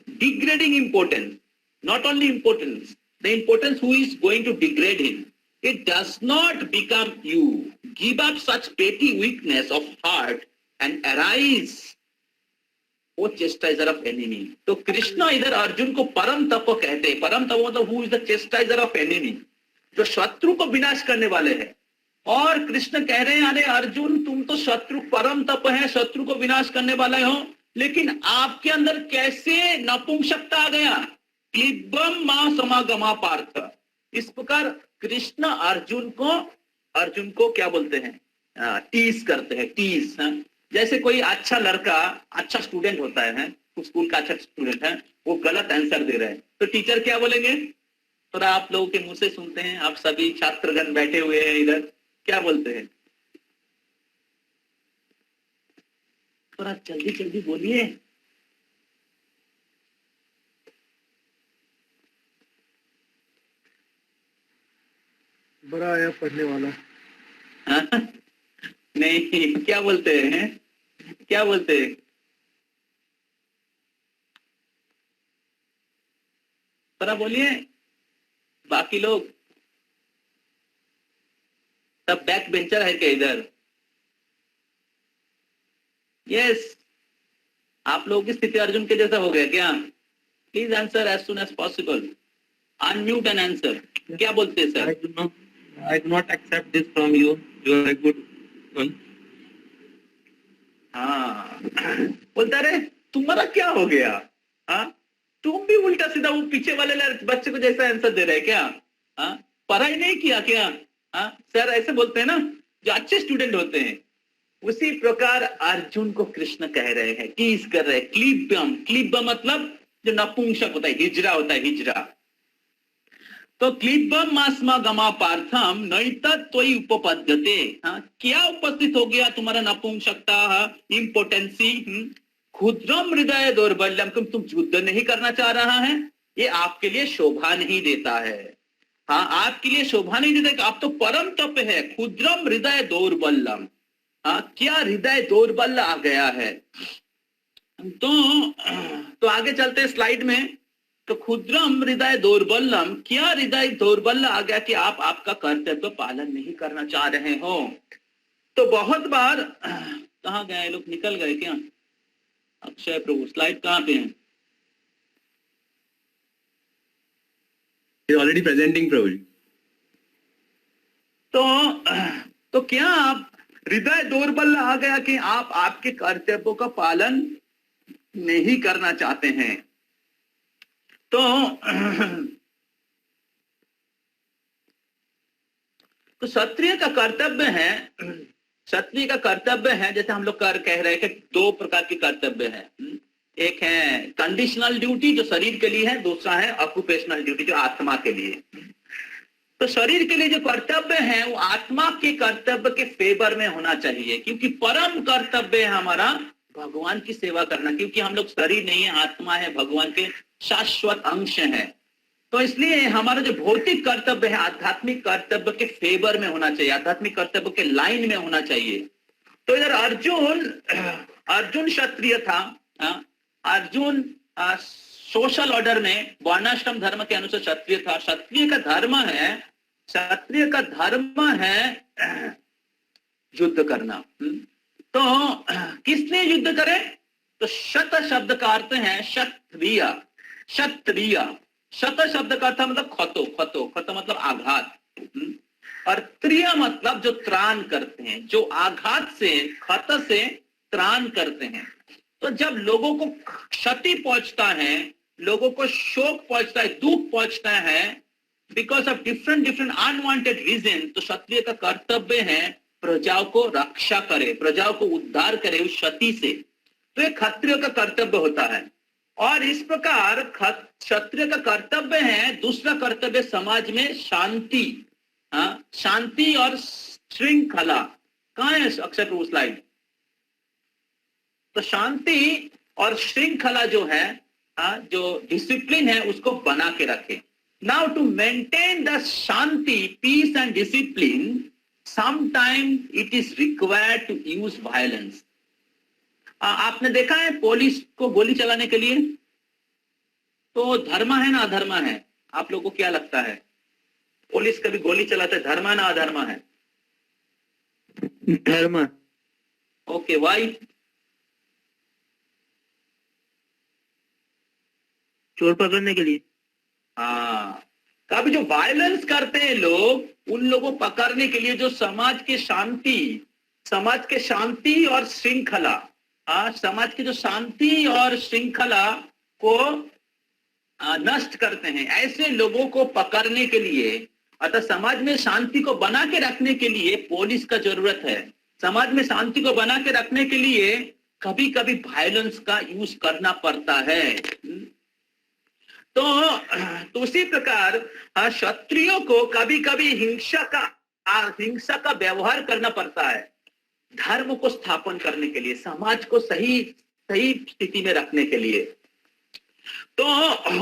not only importance, the importance who is going to degrade him. It does not become you. Give up such petty weakness of heart and arise, O chastiser of enemy. तो कृष्ण इधर अर्जुन को परम तप कहते हैं। परम तप मतलब who is the chastiser of enemy, जो शत्रु को विनाश करने वाले हैं। और कृष्ण कह रहे हैं अरे अर्जुन तुम तो शत्रु परम तप है, शत्रु को विनाश करने वाले हो, लेकिन आपके अंदर कैसे नपुंसकता आ गया? क्लिब्बम मां समागमा पार्थ। इस प्रकार कृष्ण अर्जुन को क्या बोलते हैं? टीज करते हैं, टीज। जैसे कोई अच्छा लड़का, अच्छा स्टूडेंट होता है, स्कूल का अच्छा स्टूडेंट है, वो गलत आंसर दे रहा है तो टीचर क्या बोलेंगे? थोड़ा आप लोगों के मुंह से सुनते हैं, आप सभी छात्रगण बैठे हुए हैं इधर, क्या बोलते हैं? थोड़ा जल्दी जल्दी बोलिए। बड़ा आया पढ़ने वाला। नहीं, क्या बोलते हैं? क्या बोलते हैं? थोड़ा बोलिए। बाकी लोग सब बैक बेंचर है क्या इधर? यस, आप लोगों की स्थिति अर्जुन के जैसा हो गया क्या? Please answer as soon as possible. Unmute and answer. क्या बोलते हैं sir? I do not accept this from you. You are a good one. हाँ, बोलता रहे तुम्हारा क्या हो गया? तुम भी उल्टा सीधा वो पीछे वाले बच्चे को जैसा आंसर दे रहे क्या? पढ़ाई नहीं किया क्या? सर ऐसे बोलते हैं ना जो अच्छे स्टूडेंट होते हैं। उसी प्रकार अर्जुन को कृष्ण कह रहे हैं, टीज कर रहे हैं। क्लिब्बम मतलब जो नपुंसक होता है, हिजरा होता है, हिजरा। तो क्लिब्बम मास्मा गमा पार्थम नैतत्वयि उपपद्यते। क्या उपस्थित हो गया तुम्हारा नपुंसकता, इम्पोर्टेंसी, क्षुद्रम हृदय दौर्बल्यम। तुम युद्ध नहीं करना चाह रहा है, ये आपके लिए शोभा नहीं देता है। आपके लिए शोभा नहीं देता। आप तो परम तप है। क्षुद्रम हृदय दौर्बल्यम, क्या हृदय दौर्बल्य आ गया है? तो आगे चलते हैं स्लाइड में। तो क्षुद्रम हृदय दौर्बल्यम, क्या हृदय दौर्बल्य आ गया कि आप आपका कर्तव्य पालन नहीं करना चाह रहे हो? तो बहुत बार कहाँ गए लोग, निकल गए क्या? अक्षय प्रभु स्लाइड कहाँ पे है? ऑलरेडी प्रेजेंटिंग प्रभु जी। तो क्या आप हृदय दुर्बल आ गया कि आप आपके कर्तव्यों का पालन नहीं करना चाहते हैं, तो क्षत्रिय का कर्तव्य है, क्षत्रिय का कर्तव्य है, जैसे हम लोग कह रहे हैं कि दो प्रकार के कर्तव्य हैं। एक है कंडीशनल ड्यूटी जो शरीर के लिए है, दूसरा है ऑक्यूपेशनल ड्यूटी जो आत्मा के लिए। तो शरीर के लिए जो कर्तव्य है वो आत्मा के कर्तव्य के फेवर में होना चाहिए, क्योंकि परम कर्तव्य है हमारा भगवान की सेवा करना, क्योंकि हम लोग शरीर नहीं है, आत्मा है, भगवान के शाश्वत अंश है। तो इसलिए हमारा जो भौतिक कर्तव्य है आध्यात्मिक कर्तव्य के फेवर में होना चाहिए, आध्यात्मिक कर्तव्य के लाइन में होना चाहिए। तो इधर अर्जुन क्षत्रिय था, अर्जुन सोशल ऑर्डर में वर्णाश्रम धर्म के अनुसार क्षत्रिय था। क्षत्रिय का धर्म है युद्ध करना। तो किसने युद्ध करे? तो शत शब्द का अर्थ है क्षत्रिय। क्षत्रिय शत शब्द का अर्थ मतलब खतो मतलब आघात, और त्रिय मतलब जो त्राण करते हैं, जो आघात से खत से त्राण करते हैं। तो जब लोगों को क्षति पहुंचता है, लोगों को शोक पहुंचता है, दुख पहुंचता है because of different unwanted reason, तो क्षत्रिय का कर्तव्य है प्रजाओं को रक्षा करे, प्रजाओं को उद्धार करे उस क्षति से। तो ये क्षत्रिय का कर्तव्य होता है। और इस प्रकार क्षत्रिय का कर्तव्य है। दूसरा कर्तव्य समाज में शांति, शांति और श्रृंखला। कहाँ है अक्षय प्रभु स्लाइड? तो शांति और श्रृंखला जो है, जो डिसिप्लिन है उसको बना के रखे। Now to maintain the shanti, peace and discipline, sometime it is required to use violence. आपने देखा है पुलिस को गोली चलाने के लिए, तो धर्म है ना अधर्म है? आप लोगों को क्या लगता है? पुलिस कभी गोली चलाते है, धर्म है ना अधर्म है? धर्म। Okay, why? चोर पकड़ने के लिए। हाँ, कभी जो वायलेंस करते हैं लोग, उन लोगों को पकड़ने के लिए जो समाज के शांति और श्रृंखला, समाज की जो शांति और श्रृंखला को नष्ट करते हैं, ऐसे लोगों को पकड़ने के लिए, अतः समाज में शांति को बना के रखने के लिए पुलिस का जरूरत है। समाज में शांति को बना के रखने के लिए कभी कभी वायलेंस का यूज करना पड़ता है। तो उसी प्रकार क्षत्रियों को कभी कभी हिंसा का व्यवहार करना पड़ता है धर्म को स्थापन करने के लिए, समाज को सही स्थिति में रखने के लिए। तो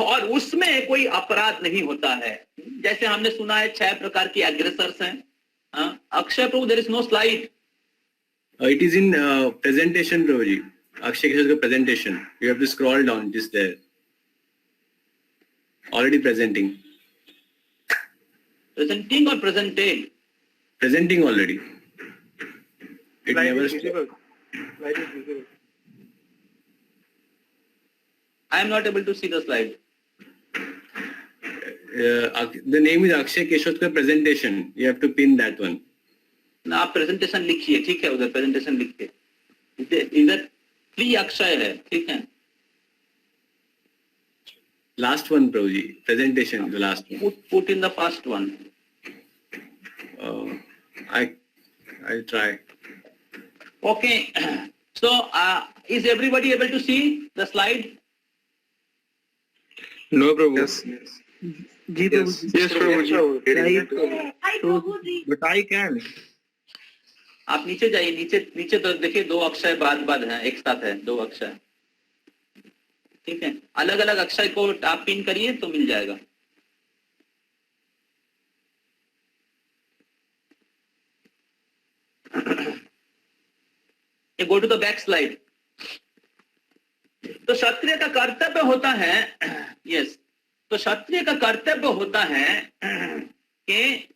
और उसमें कोई अपराध नहीं होता है। जैसे हमने सुना है 6 प्रकार की एग्रेसर्स हैं। Akshay Prabhu, there is no slide. It is in presentation, Prabhuji. Akshay Kishore ka presentation. You have to scroll down, just there. Already presenting. Presenting or presented? Presenting already. It Slide never. is visible. Slide is visible. I am not able to see the slide. The name is Akshay Kishore ka presentation. You have to pin that one. ना आप presentation लिखिए, ठीक है? उधर presentation लिखिए, इधर 3 अक्षय है, ठीक है? Last one, Prabhuji. Presentation, the last one. Put in the first one. I'll try. Okay. So, is everybody able to see the slide? No, Prabhu. Yes. Ji Prabhu ji. Yes, Prabhu. तो But I can. आप नीचे जाइए, नीचे तो देखिए 2 अक्षय बाद हैं, एक साथ है 2 अक्षय, ठीक है? अलग अलग अक्षय को आप पिन करिए तो मिल जाएगा। Go to the back slide. तो क्षत्रिय का कर्तव्य होता है, यस, तो क्षत्रिय का कर्तव्य होता है कि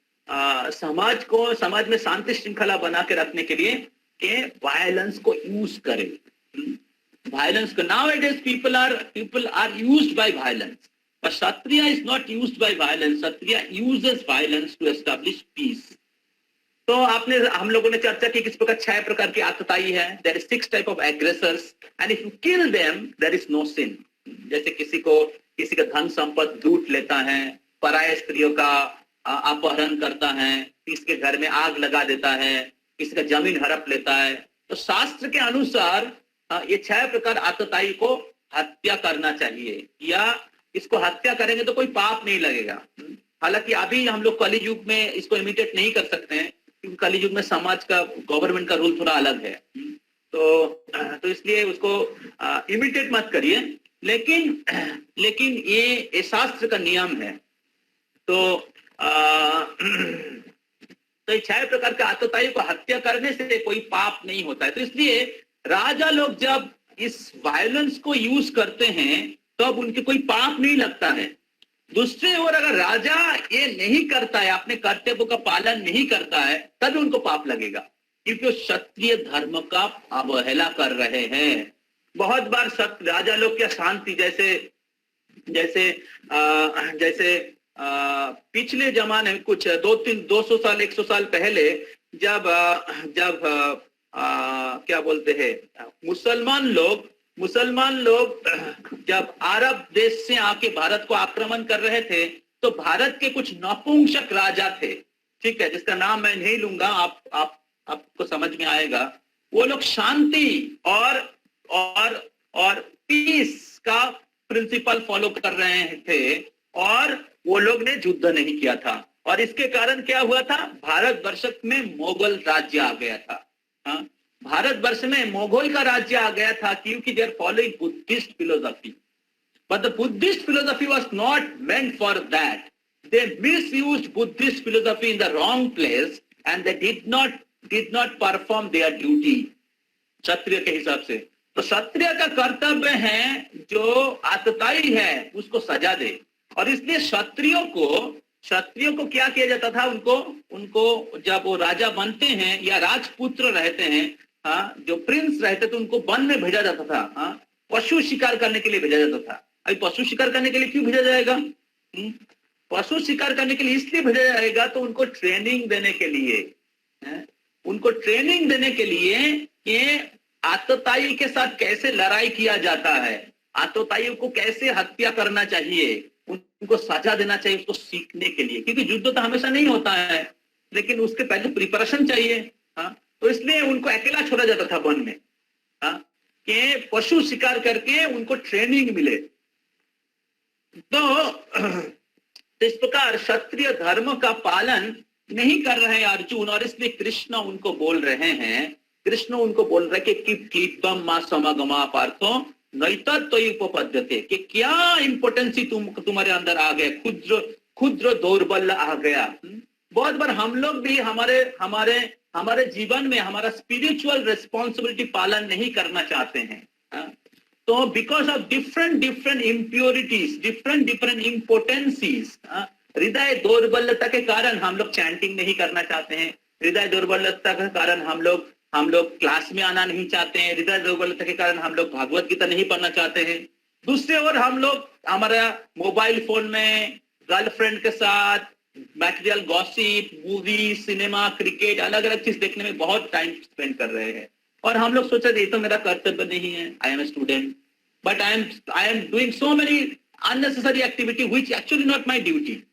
समाज में शांति श्रृंखला बना के रखने के लिए कि वायलेंस को यूज करे, वायलेंस को। Nowadays people are used by violence, but kshatriya is not used by violence. Kshatriya uses violence to establish peace. तो आपने हम लोगों ने चर्चा की किस प्रकार 6 प्रकार की आतताई है. There is 6 type of aggressors and if you kill them there is no sin. जैसे किसी का धन संपत्ति लूट लेता है, पराये स्त्रियों का अपहरण करता है, किसी के घर में आग लगा देता है, किसी का जमीन हड़प लेता है, तो शास्त्र के अनुसार ये 6 प्रकार आतताई को हत्या करना चाहिए, या इसको हत्या करेंगे तो कोई पाप नहीं लगेगा. हालांकि अभी हम लोग कली युग में इसको इमिटेट नहीं कर सकते हैं, क्योंकि कली युग में समाज का, गवर्नमेंट का रूल थोड़ा अलग है. तो इसलिए उसको इमिटेट मत करिए, लेकिन ये शास्त्र का नियम है. तो ये 6 प्रकार के आतताई को हत्या करने से कोई पाप नहीं होता है. तो इसलिए राजा लोग जब इस वायलेंस को यूज करते हैं तब उनके कोई पाप नहीं लगता है. दूसरे ओर अगर राजा ये नहीं करता है, अपने कर्तव्य का पालन नहीं करता है, तब उनको पाप लगेगा, क्योंकि वो क्षत्रिय धर्म का अवहेला कर रहे हैं. बहुत बार राजा लोग क्या शांति, जैसे पिछले जमाने में कुछ 200 साल 100 साल पहले जब क्या बोलते हैं, मुसलमान लोग जब अरब देश से आके भारत को आक्रमण कर रहे थे, तो भारत के कुछ नपुंसक राजा थे, ठीक है, जिसका नाम मैं नहीं लूंगा, आपको समझ में आएगा. वो लोग शांति और पीस का प्रिंसिपल फॉलो कर रहे थे, और वो लोग ने युद्ध नहीं किया था. और इसके कारण क्या हुआ था, भारतवर्ष में मुगल राज्य आ गया था. हाँ, भारतवर्ष में मुगल का राज्य आ गया था, क्योंकि they are following Buddhist philosophy. But the Buddhist philosophy was not meant for that. They misused Buddhist philosophy in the wrong place and they did not perform their duty क्षत्रिय के हिसाब से. तो क्षत्रिय का कर्तव्य है जो आतताई है उसको सजा दे. और इसलिए क्षत्रियों को क्या किया जाता था, उनको जब वो राजा बनते हैं या राजपुत्र रहते हैं, हाँ, जो प्रिंस रहते थे, उनको वन में भेजा जाता था. हाँ, पशु शिकार करने के लिए भेजा जाता था. अभी पशु शिकार करने के लिए क्यों भेजा जाएगा? पशु शिकार करने के लिए इसलिए भेजा जाएगा तो उनको ट्रेनिंग देने के लिए, कि आतताई के साथ कैसे लड़ाई किया जाता है, आतताइयों को कैसे हत्या करना चाहिए, उनको सजा देना चाहिए, उसको सीखने के लिए. क्योंकि युद्ध तो हमेशा नहीं होता है, लेकिन उसके पहले प्रिपरेशन चाहिए. हाँ, तो इसलिए उनको अकेला छोड़ा जाता था वन में, हाँ, कि पशु शिकार करके उनको ट्रेनिंग मिले. तो इस प्रकार क्षत्रिय धर्म का पालन नहीं कर रहे हैं अर्जुन, और इसलिए कृष्ण उनको बोल रहे हैं कि कीपम मा समागमा पार्थो नैतत्वोपपद्यते, कि क्या इंपोर्टेंसी तुम्हारे अंदर आ गया, क्षुद्र दौर्बल्य आ गया. बहुत बार हम लोग भी हमारे जीवन में हमारा स्पिरिचुअल रिस्पॉन्सिबिलिटी पालन नहीं करना चाहते हैं. तो because of different impurities, different impotencies, हृदय दौर्बल्यता के कारण हम लोग चैंटिंग नहीं करना चाहते हैं. हृदय दौर्बल्यता के कारण हम लोग क्लास में आना नहीं चाहते हैं. हृदय दुर्बलता के कारण हम लोग भागवत गीता नहीं पढ़ना चाहते हैं. दूसरे ओर हम लोग हमारा मोबाइल फोन में गर्लफ्रेंड के साथ material gossip, movie, cinema, cricket, अलग अलग चीज देखने में बहुत टाइम स्पेंड कर रहे हैं. और हम लोग सोच रहे थे ये तो मेरा कर्तव्य नहीं है, I am a student, but I am doing so many unnecessary activity which actually not my duty.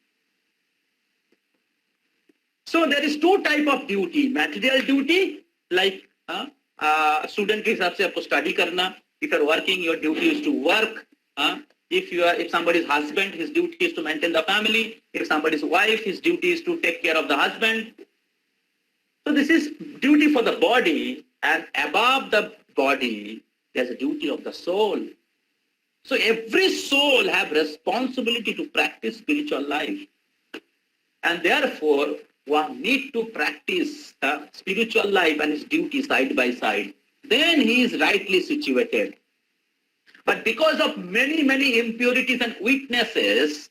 So there is 2 type of duty, material duty, like student के हिसाब से आपको स्टडी करना. If you are working, your duty is to work. If somebody's husband, his duty is to maintain the family. If somebody's wife, his duty is to take care of the husband. So this is duty for the body, and above the body, there's a duty of the soul. So every soul have responsibility to practice spiritual life, and therefore one need to practice spiritual life and his duty side by side. Then he is rightly situated. But because of many impurities and weaknesses,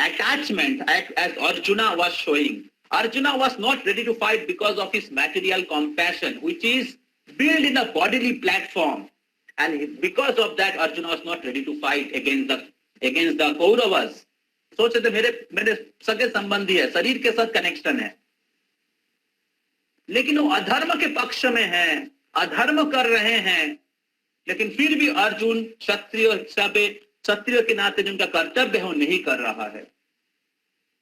attachment, as Arjuna was showing, Arjuna was not ready to fight because of his material compassion, which is built in a bodily platform. And because of that, Arjuna was not ready to fight against the Kauravas. सोच रहे थे मेरे सगे संबंधी है, शरीर के साथ कनेक्शन है, लेकिन वो अधर्म के पक्ष में है, अधर्म कर रहे हैं, लेकिन फिर भी अर्जुन क्षत्रिय हिसाबे, क्षत्रिय के नाते जिनका कर्तव्य है वो नहीं कर रहा है।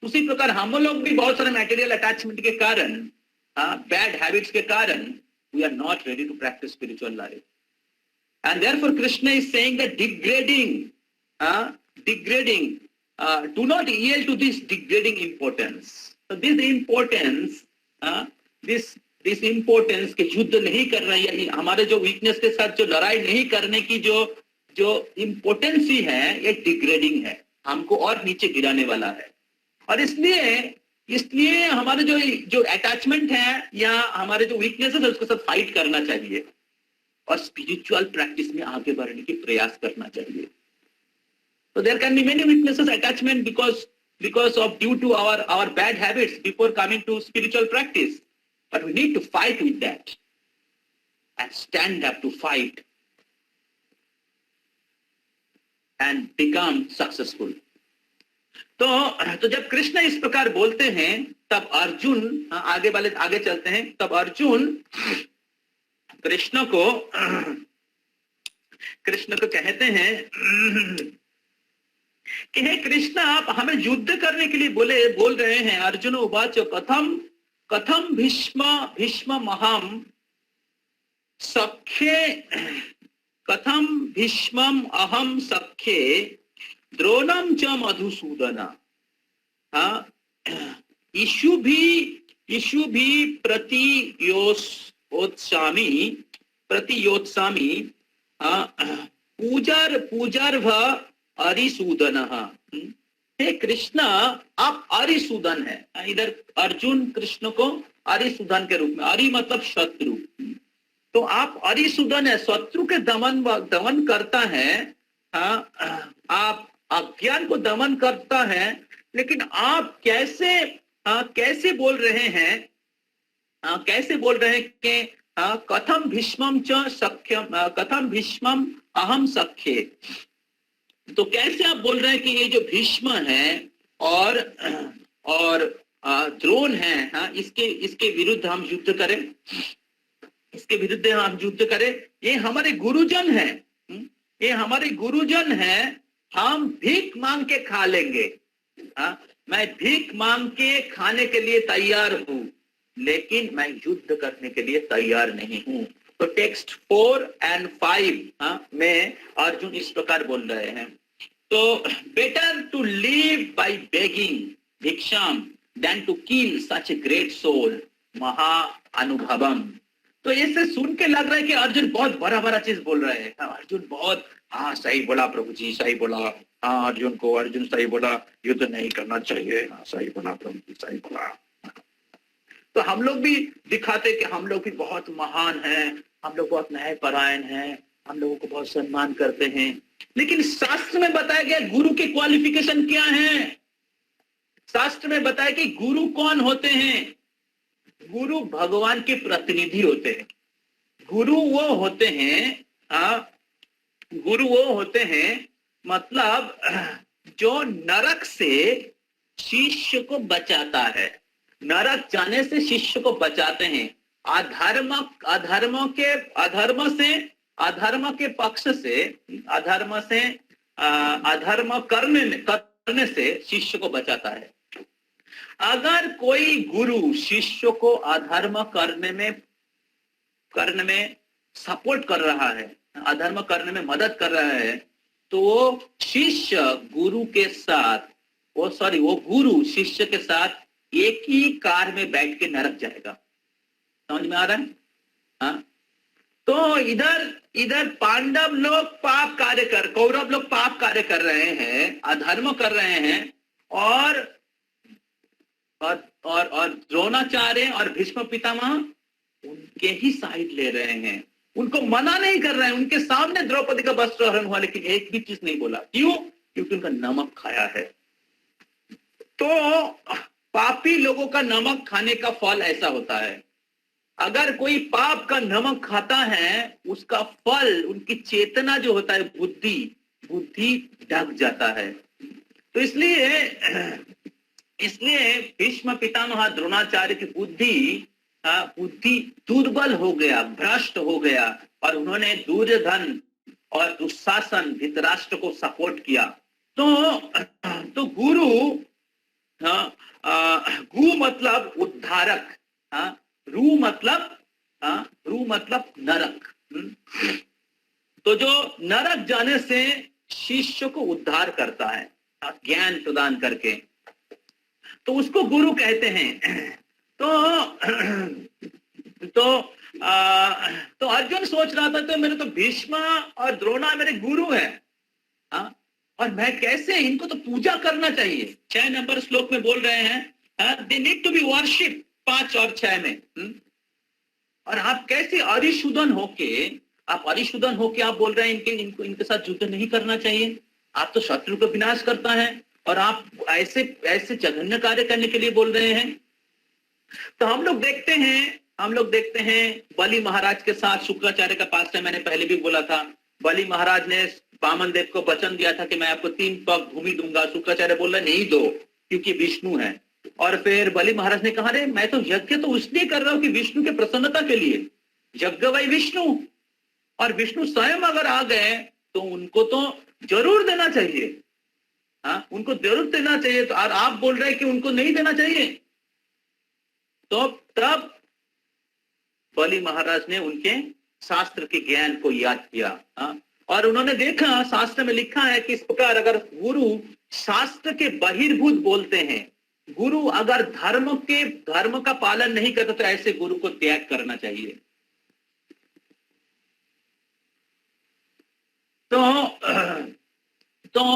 उसी प्रकार हम लोग भी बहुत सारे मटेरियल अटैचमेंट के कारण, बैड हैबिट्स के कारण, we are not ready to practise spiritual life. And therefore Krishna is saying that degrading, do not yield to this degrading importance. So this importance, this importance के युद्ध नहीं कर रही है, हमारे जो वीकनेस के साथ जो लड़ाई नहीं करने की जो इम्पोर्टेंसी है, ये डिग्रेडिंग है, हमको और नीचे गिराने वाला है। और इसलिए हमारे जो अटैचमेंट है या हमारे जो वीकनेस है उसके साथ फाइट करना चाहिए और स्पिरिचुअल प्रैक्टिस में आगे बढ़ने की प्रयास करना चाहिए। So there can be many weaknesses, attachment because of due to our bad habits before coming to spiritual practice. But we need to fight with that and stand up to fight and become successful. तो जब कृष्ण इस प्रकार बोलते हैं तब अर्जुन, आगे चलते हैं, तब अर्जुन कृष्ण को कहते हैं कि हे कृष्ण, आप हमें युद्ध करने के लिए बोल रहे हैं। अर्जुन उवाच कथम भीष्म महम सख्ये, कथम भीष्मम अहम सख्ये द्रोणम च मधुसूदन, ईशु भी प्रतियोत्सामी पूजार्भ अरिसूदन। हे कृष्ण, आप अरिसूदन है। इधर अर्जुन कृष्ण को अरिसूदन के रूप में, अरि मतलब शत्रु, तो आप अरिसूदन है, शत्रु के दमन करता है। आप अज्ञान को दमन करता है, लेकिन आप कैसे बोल रहे हैं, कि कथम भीष्मम च सख्यम, कथम भीष्मम अहम सख्ये, तो कैसे आप बोल रहे हैं कि ये जो भीष्म है और द्रोण है, इसके विरुद्ध हम युद्ध करें, इसके विरुद्ध हम युद्ध करें? ये हमारे गुरुजन है, ये हमारे गुरुजन है, हम भीख मांग के खा लेंगे। मैं भीख मांग के खाने के लिए तैयार हूं, लेकिन मैं युद्ध करने के लिए तैयार नहीं हूं। तो टेक्स्ट 4 और 5 में अर्जुन इस प्रकार बोल रहे हैं, तो better to live by begging भिक्षाम than to kill such a great soul महा अनुभवम। तो इससे सुन के लग रहा है कि अर्जुन बहुत बड़ा चीज बोल रहे हैं। अर्जुन बहुत, हाँ सही बोला प्रभु जी, सही बोला, हाँ अर्जुन सही बोला, युद्ध नहीं करना चाहिए, हाँ सही बोला प्रभु जी, सही बोला। तो हम लोग भी दिखाते कि हम लोग भी बहुत महान हैं, हम लोग बहुत न्यायपरायण हैं, हम लोगों को बहुत सम्मान करते हैं, लेकिन शास्त्र में बताया गया गुरु के क्वालिफिकेशन क्या है। शास्त्र में बताया कि गुरु कौन होते हैं। गुरु भगवान के प्रतिनिधि होते हैं। गुरु वो होते हैं मतलब जो नरक से शिष्य को बचाता है, नरक जाने से शिष्य को बचाते हैं। अधर्म के पक्ष से, अधर्म करने से शिष्य को बचाता है। अगर कोई गुरु शिष्य को अधर्म करने में सपोर्ट कर रहा है, अधर्म करने में मदद कर रहा है, तो वो शिष्य गुरु के साथ, वो गुरु शिष्य के साथ एक ही कार में बैठ के नरक जाएगा। समझ में आ रहा है? हाँ, तो इधर पांडव लोग कौरव लोग पाप कार्य कर रहे हैं, अधर्म कर रहे हैं, और द्रोणाचार्य और भीष्म पितामह उनके ही साइड ले रहे हैं, उनको मना नहीं कर रहे हैं। उनके सामने द्रौपदी का वस्त्र हरण हुआ, लेकिन एक भी चीज नहीं बोला। क्यों? क्योंकि उनका नमक खाया है। तो पापी लोगों का नमक खाने का फल ऐसा होता है। अगर कोई पाप का नमक खाता है, उसका फल, उनकी चेतना जो होता है, बुद्धि ढक जाता है। तो इसलिए भीष्म पितामह द्रोणाचार्य की बुद्धि बुद्धि दुर्बल हो गया, भ्रष्ट हो गया, और उन्होंने दुर्योधन और दुशासन धृतराष्ट्र को सपोर्ट किया। तो गुरु, गु मतलब उद्धारक, रू मतलब नरक। तो जो नरक जाने से शिष्य को उद्धार करता है ज्ञान प्रदान करके, तो उसको गुरु कहते हैं। तो अर्जुन सोच रहा था तो मेरे तो भीष्म और द्रोणा मेरे गुरु हैं, और मैं कैसे, इनको तो पूजा करना चाहिए। 6 नंबर श्लोक में बोल रहे हैं they need to be worship, 5 और 6 में। और आप कैसे अरिशुदन होके आप बोल रहे हैं इनके साथ युद्ध नहीं करना चाहिए, आप तो शत्रु को विनाश करता है, और आप ऐसे जघन्य कार्य करने के लिए बोल रहे हैं। तो हम लोग देखते हैं बलि महाराज के साथ शुक्राचार्य का पास है। मैंने पहले भी बोला था, बलि महाराज ने वामन देव को वचन दिया था कि मैं आपको 3 पग भूमि दूंगा। शुक्राचार्य बोल रहे नहीं दो, क्योंकि विष्णु है। और फिर बलि महाराज ने कहा, रे मैं तो यज्ञ तो उसलिए कर रहा हूं कि विष्णु के प्रसन्नता के लिए, यज्ञ भाई विष्णु, और विष्णु स्वयं अगर आ गए तो उनको तो जरूर देना चाहिए, उनको जरूर देना चाहिए। तो और आप बोल रहे हैं कि उनको नहीं देना चाहिए। तो तब बलि महाराज ने उनके शास्त्र के ज्ञान को याद किया, और उन्होंने देखा, शास्त्र में लिखा है कि इस प्रकार अगर गुरु शास्त्र के बहिर्भूत बोलते हैं, गुरु अगर धर्म का पालन नहीं करता, तो ऐसे गुरु को त्याग करना चाहिए। तो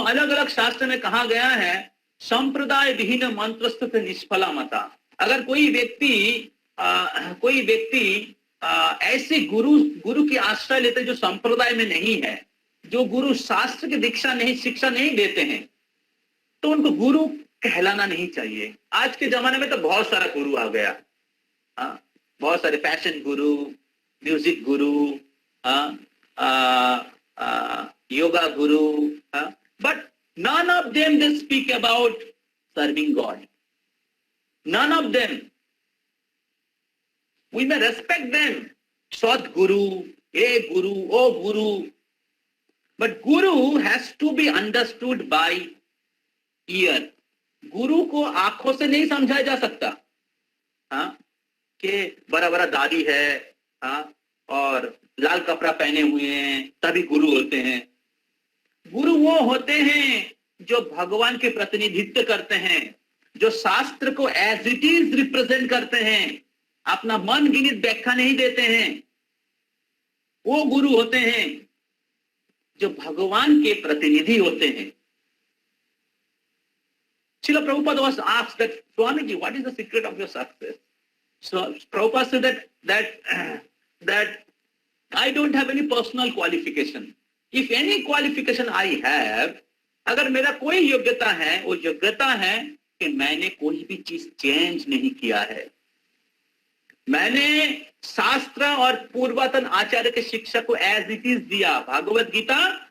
अलग अलग शास्त्र में कहा गया है, संप्रदाय विहीन मंत्रस्थ निष्फला मता। अगर कोई व्यक्ति ऐसे गुरु की आश्रय लेते जो संप्रदाय में नहीं है, जो गुरु शास्त्र की शिक्षा नहीं देते हैं, तो उनको गुरु कहलाना नहीं चाहिए। आज के जमाने में तो बहुत सारा गुरु आ गया, बहुत सारे fashion Guru, music Guru, yoga guru, but none of them they speak about serving God. None of them. We may respect them, Sadguru, a guru, oh guru, but guru has to be understood by ear. गुरु को आंखों से नहीं समझा जा सकता, कि बड़ा बड़ा दाढ़ी है, और लाल कपड़ा पहने हुए हैं तभी गुरु होते हैं। गुरु वो होते हैं जो भगवान के प्रतिनिधित्व करते हैं, जो शास्त्र को एज इट इज रिप्रेजेंट करते हैं, अपना मन गिनित व्याख्या नहीं देते हैं। वो गुरु होते हैं जो भगवान के प्रतिनिधि होते हैं। Srila Prabhupada was asked that, Swamiji, what is the secret of your success? So Prabhupada said that I don't have any personal qualification. If any qualification I have, अगर मेरा कोई योग्यता है, वो योग्यता है कि मैंने कोई भी चीज चेंज नहीं किया है। मैंने शास्त्र और पूर्वतन आचार्य के शिक्षा को एज इट इज दिया, Bhagavad Gita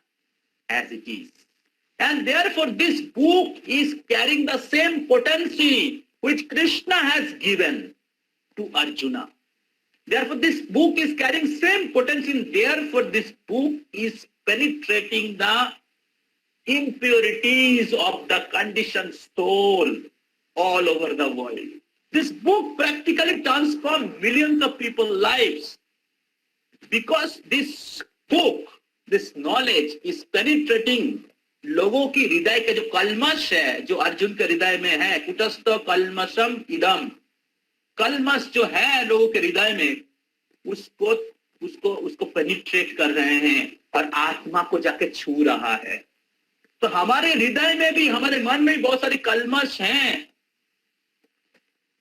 as it is. And therefore this book is carrying the same potency which Krishna has given to Arjuna. Therefore this book is carrying same potency, and therefore this book is penetrating the impurities of the conditioned soul all over the world. This book practically transforms millions of people's lives, because this book, this knowledge is penetrating लोगों की हृदय के जो कलमश है, जो अर्जुन के हृदय में है, कुटस्थ कलमशम इदम, कलमश जो है लोगों के हृदय में, उसको पेनिट्रेट कर रहे हैं और आत्मा को जाके छू रहा है। तो हमारे हृदय में भी, हमारे मन में भी बहुत सारी कलमश हैं,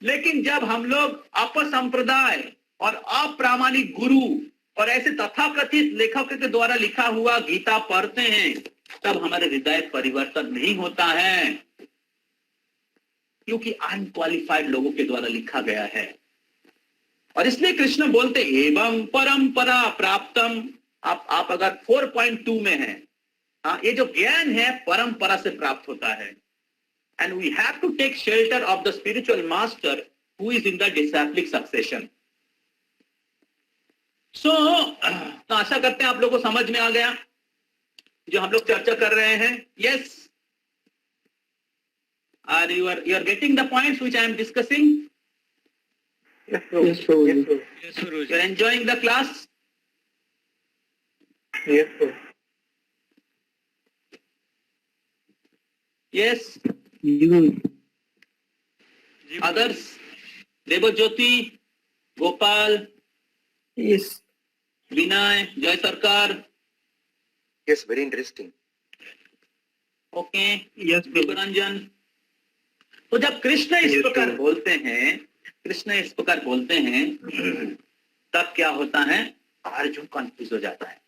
लेकिन जब हम लोग अपसंप्रदाय और अप्रामाणिक गुरु और ऐसे तथाकथित लेखकों के द्वारा लिखा हुआ गीता पढ़ते हैं, तब हमारे हृदय परिवर्तन नहीं होता है, क्योंकि अनक्वालिफाइड लोगों के द्वारा लिखा गया है। और इसलिए कृष्ण बोलते एवं परंपरा प्राप्तम। आप अगर 4.2 में हैं, ये जो ज्ञान है परंपरा से प्राप्त होता है। And we have to take shelter of the spiritual master who is in the disciplic succession. तो आशा करते हैं आप लोगों को समझ में आ गया जो हम लोग चर्चा कर रहे हैं. Yes, are you are getting the points which I am discussing? Yes, Prabhu. Yes, Prabhu. Yes, Prabhu. Yes, Prabhuji. You are enjoying the class? Yes, Prabhu. Yes. जी others? Devjyoti, Gopal, Yes. Vinay, Jay Sarkar. Yes, very interesting. Okay. Yes, Prabhu. Ranjan. तो जब कृष्ण इस Yes, प्रकार Prabhu. बोलते हैं, कृष्ण इस प्रकार बोलते हैं, तब क्या होता है? अर्जुन कंफ्यूज हो जाता है.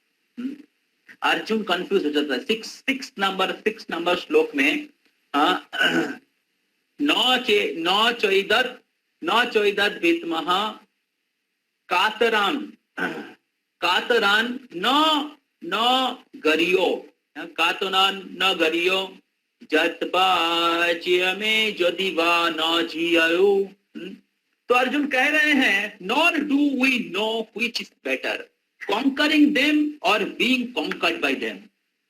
अर्जुन कंफ्यूज हो जाता है. सिक्स नंबर श्लोक में न चोइदत विद्मः कातरान न गरियो, कातरान न गरियो जत्पाच्य में यदि वा न जियो. तो अर्जुन कह रहे हैं, nor do we know which is better, conquering them और बीइंग कॉन्कर्ड बाय देम.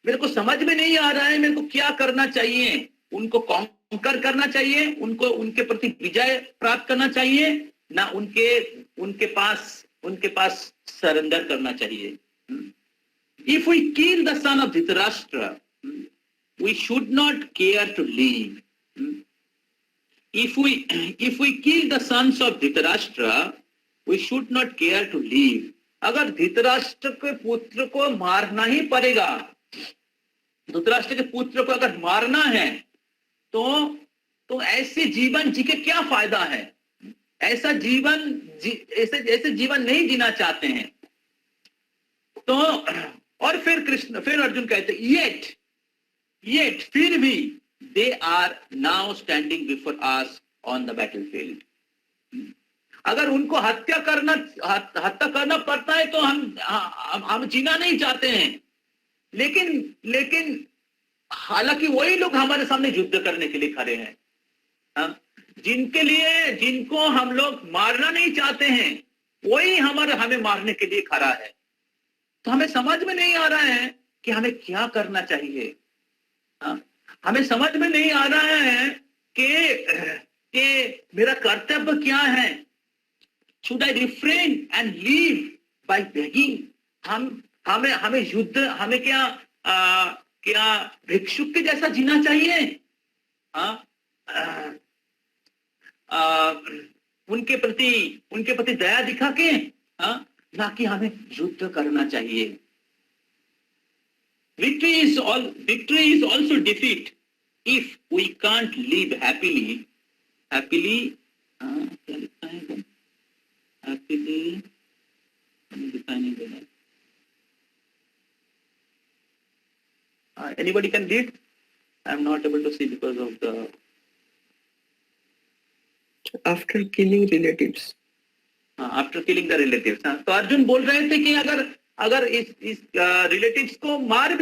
मेरे को समझ में नहीं आ रहा है मेरे को क्या करना चाहिए. उनको कॉन्कर करना चाहिए, उनको उनके प्रति विजय प्राप्त करना चाहिए, ना उनके पास सरेंडर करना चाहिए. If we kill the son of Dhritarashtra, we should not care to live. If we kill the sons of Dhritarashtra, we should not care to live. अगर धृतराष्ट्र के पुत्र को मारना ही पड़ेगा, धृतराष्ट्र के पुत्र को अगर मारना है, तो ऐसे जीवन जी के क्या फायदा है? ऐसा ऐसे जीवन नहीं जीना चाहते हैं. तो और फिर अर्जुन कहते हैं, yet फिर भी they are now standing before us on the battlefield. अगर उनको हत्या करना पड़ता है तो हम जीना नहीं चाहते हैं. लेकिन हालांकि वही लोग हमारे सामने युद्ध करने के लिए खड़े हैं. जिनको हम लोग मारना नहीं चाहते हैं, वही हमें मारने के लिए खड़ा है. तो हमें समझ में नहीं आ रहा है कि हमें क्या करना चाहिए. हमें समझ में नहीं आ रहा है कि मेरा कर्तव्य क्या है. Should I refrain and live by begging? हमें युद्ध, हमें क्या भिक्षुक के जैसा जीना चाहिए? उनके प्रति दया दिखा के, ना कि हमें युद्ध करना चाहिए. Victory is also defeat if we can't live happily. क्या लिखा है? Happily, दिखाई नहीं दे रहा. Anybody can read? I am not able to see because of the. After killing relatives. After killing the relatives. तो अर्जुन बोल रहे थे कि अगर इस रिलेटिव्स को मार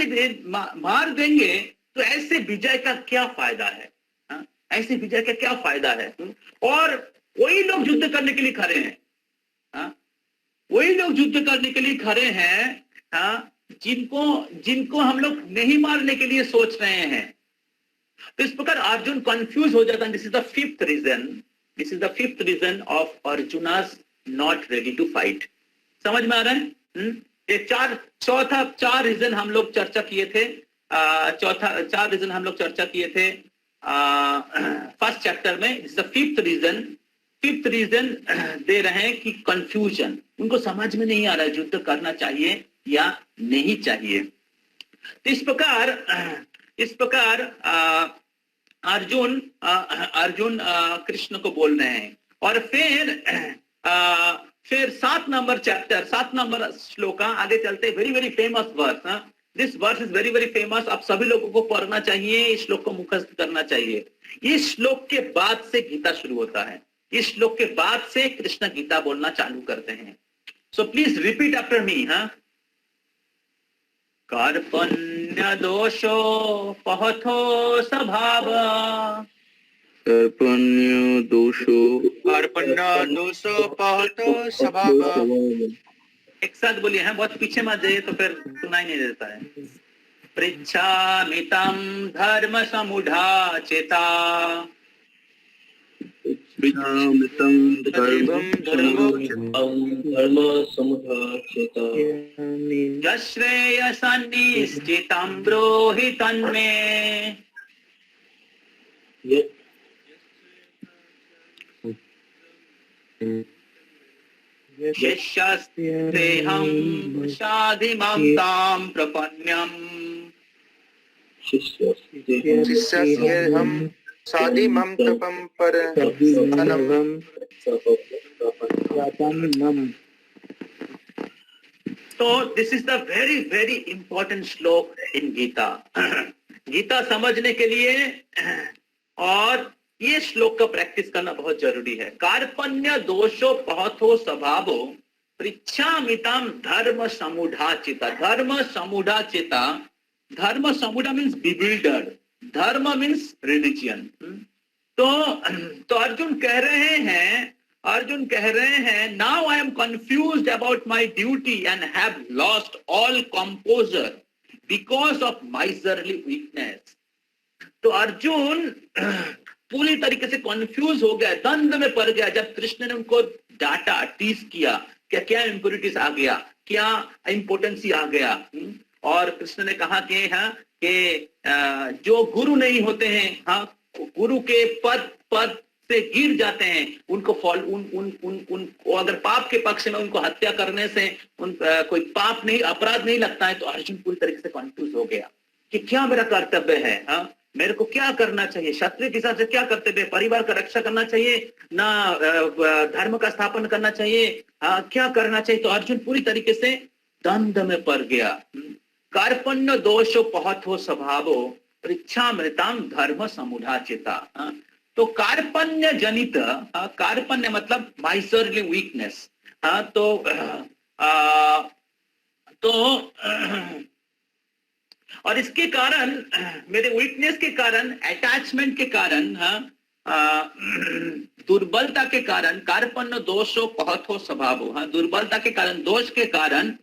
देंगे तो ऐसे विजय का क्या फायदा है? ऐसे विजय का क्या फायदा है? और वही लोग युद्ध करने के लिए खड़े हैं. वही लोग युद्ध करने के लिए खड़े हैं जिनको हम लोग नहीं मारने के लिए सोच रहे हैं. तो इस प्रकार अर्जुन कंफ्यूज हो जाता है. This is the fifth reason of Arjuna's not ready to fight. समझ में आ रहा है? ये चार रीजन हम लोग चर्चा किए थे. चार रीजन हम लोग चर्चा किए थे फर्स्ट चैप्टर में. इज द फिफ्थ रीजन दे रहे हैं कि कंफ्यूजन, उनको समझ में नहीं आ रहा है युद्ध करना चाहिए या नहीं चाहिए. तो इस प्रकार अर्जुन कृष्ण को बोल रहे हैं. और फिर 7 नंबर श्लोक आगे चलते. Very very famous verse. This verse is very very famous. आप सभी लोगों को पढ़ना चाहिए, इस श्लोक को मुखस्त करना चाहिए. इस श्लोक के बाद से गीता शुरू होता है. इस श्लोक के बाद से कृष्ण गीता बोलना चालू करते हैं. So please repeat after me. कार्पण्य दोषो पहथो स्वभाव, कार्पण्य दोषो पहतो स्वभाव, एक साथ बोलिए, हैं बहुत पीछे मत जाइए तो फिर सुनाई नहीं देता है। पृच्छामितं धर्म समुढ़ा चेता यश्रेयसन्निश्चितं ब्रूहि तन्मे। यस्यास्तेऽहं साधिमां तां प्रपन्नम्। शिष्यस्येऽहं साधिमं तपं परमम्। So this is the very important श्लोक in गीता। गीता समझने के लिए और ये श्लोक का प्रैक्टिस करना बहुत जरूरी है। कार्पण्य दोषो पहथो स्वभावो पृच्छामिताम धर्म समुढ़ाचिता। धर्म समुढ़ाचिता, धर्म समुढ़ा मीन्स bewildered, धर्म मीन्स रिलीजियन। तो अर्जुन कह रहे हैं now I am confused about my duty and have lost all composer because of miserly weakness. तो अर्जुन पूरी तरीके से कंफ्यूज हो गया, द्वंद में पड़ गया जब कृष्ण ने उनको डांटा, टीज किया, क्या इम्प्योरिटीज आ गया, क्या इम्पोर्टेंसी आ गया। और कृष्ण ने कहा कि हाँ कि जो गुरु नहीं होते हैं, हाँ गुरु के पद से गिर जाते हैं, उनको फॉल उन अगर पाप के पक्ष में उनको हत्या करने से कोई पाप नहीं, अपराध नहीं लगता है। तो अर्जुन पूरी तरीके से कंफ्यूज हो गया कि क्या मेरा कर्तव्य है, हाँ मेरे को क्या करना चाहिए, क्षत्रिय के हिसाब से क्या कर्तव्य है, परिवार का रक्षा करना चाहिए ना धर्म का स्थापन करना चाहिए, क्या करना चाहिए। तो अर्जुन पूरी तरीके से द्वंद में पड़ गया। कार्पण्य दोषो पहथो स्वभावो पृच्छामृताम धर्म समुढ़ाचिता। तो कार्पण्य जनित, कार्पण्य मतलब माइजरली वीकनेस। तो और इसके कारण, मेरे वीकनेस के कारण, अटैचमेंट के कारण, दुर्बलता के कारण, कार्पण्य दोषो पहथो स्वभावो, दुर्बलता के कारण, दोष के कारण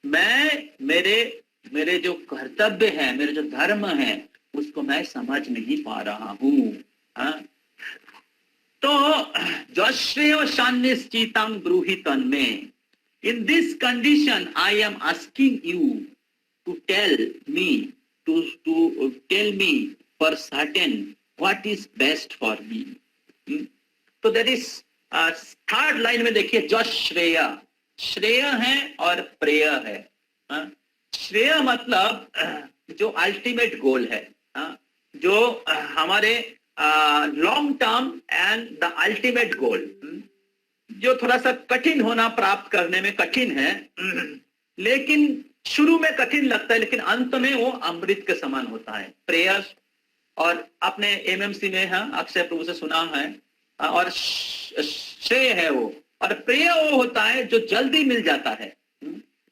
मैं मेरे जो कर्तव्य है, मेरे जो धर्म है, उसको मैं समझ नहीं पा रहा हूं। तो जश्रेय शान्निश्चितं ब्रूहि तन्मे। In this condition I am asking you to tell me for certain what is best for me. तो that is थर्ड लाइन में देखिए, जो श्रेय, श्रेय है और प्रेय है। श्रेय मतलब जो अल्टीमेट गोल है, जो हमारे long term and the ultimate goal, जो थोड़ा सा कठिन होना, प्राप्त करने में कठिन है, लेकिन शुरू में कठिन लगता है, लेकिन अंत में वो अमृत के समान होता है। प्रेयर्स, और आपने एमएमसी में अक्षय प्रभु से सुना है, और श्रेय है वो, और प्रेय वो होता है जो जल्दी मिल जाता है,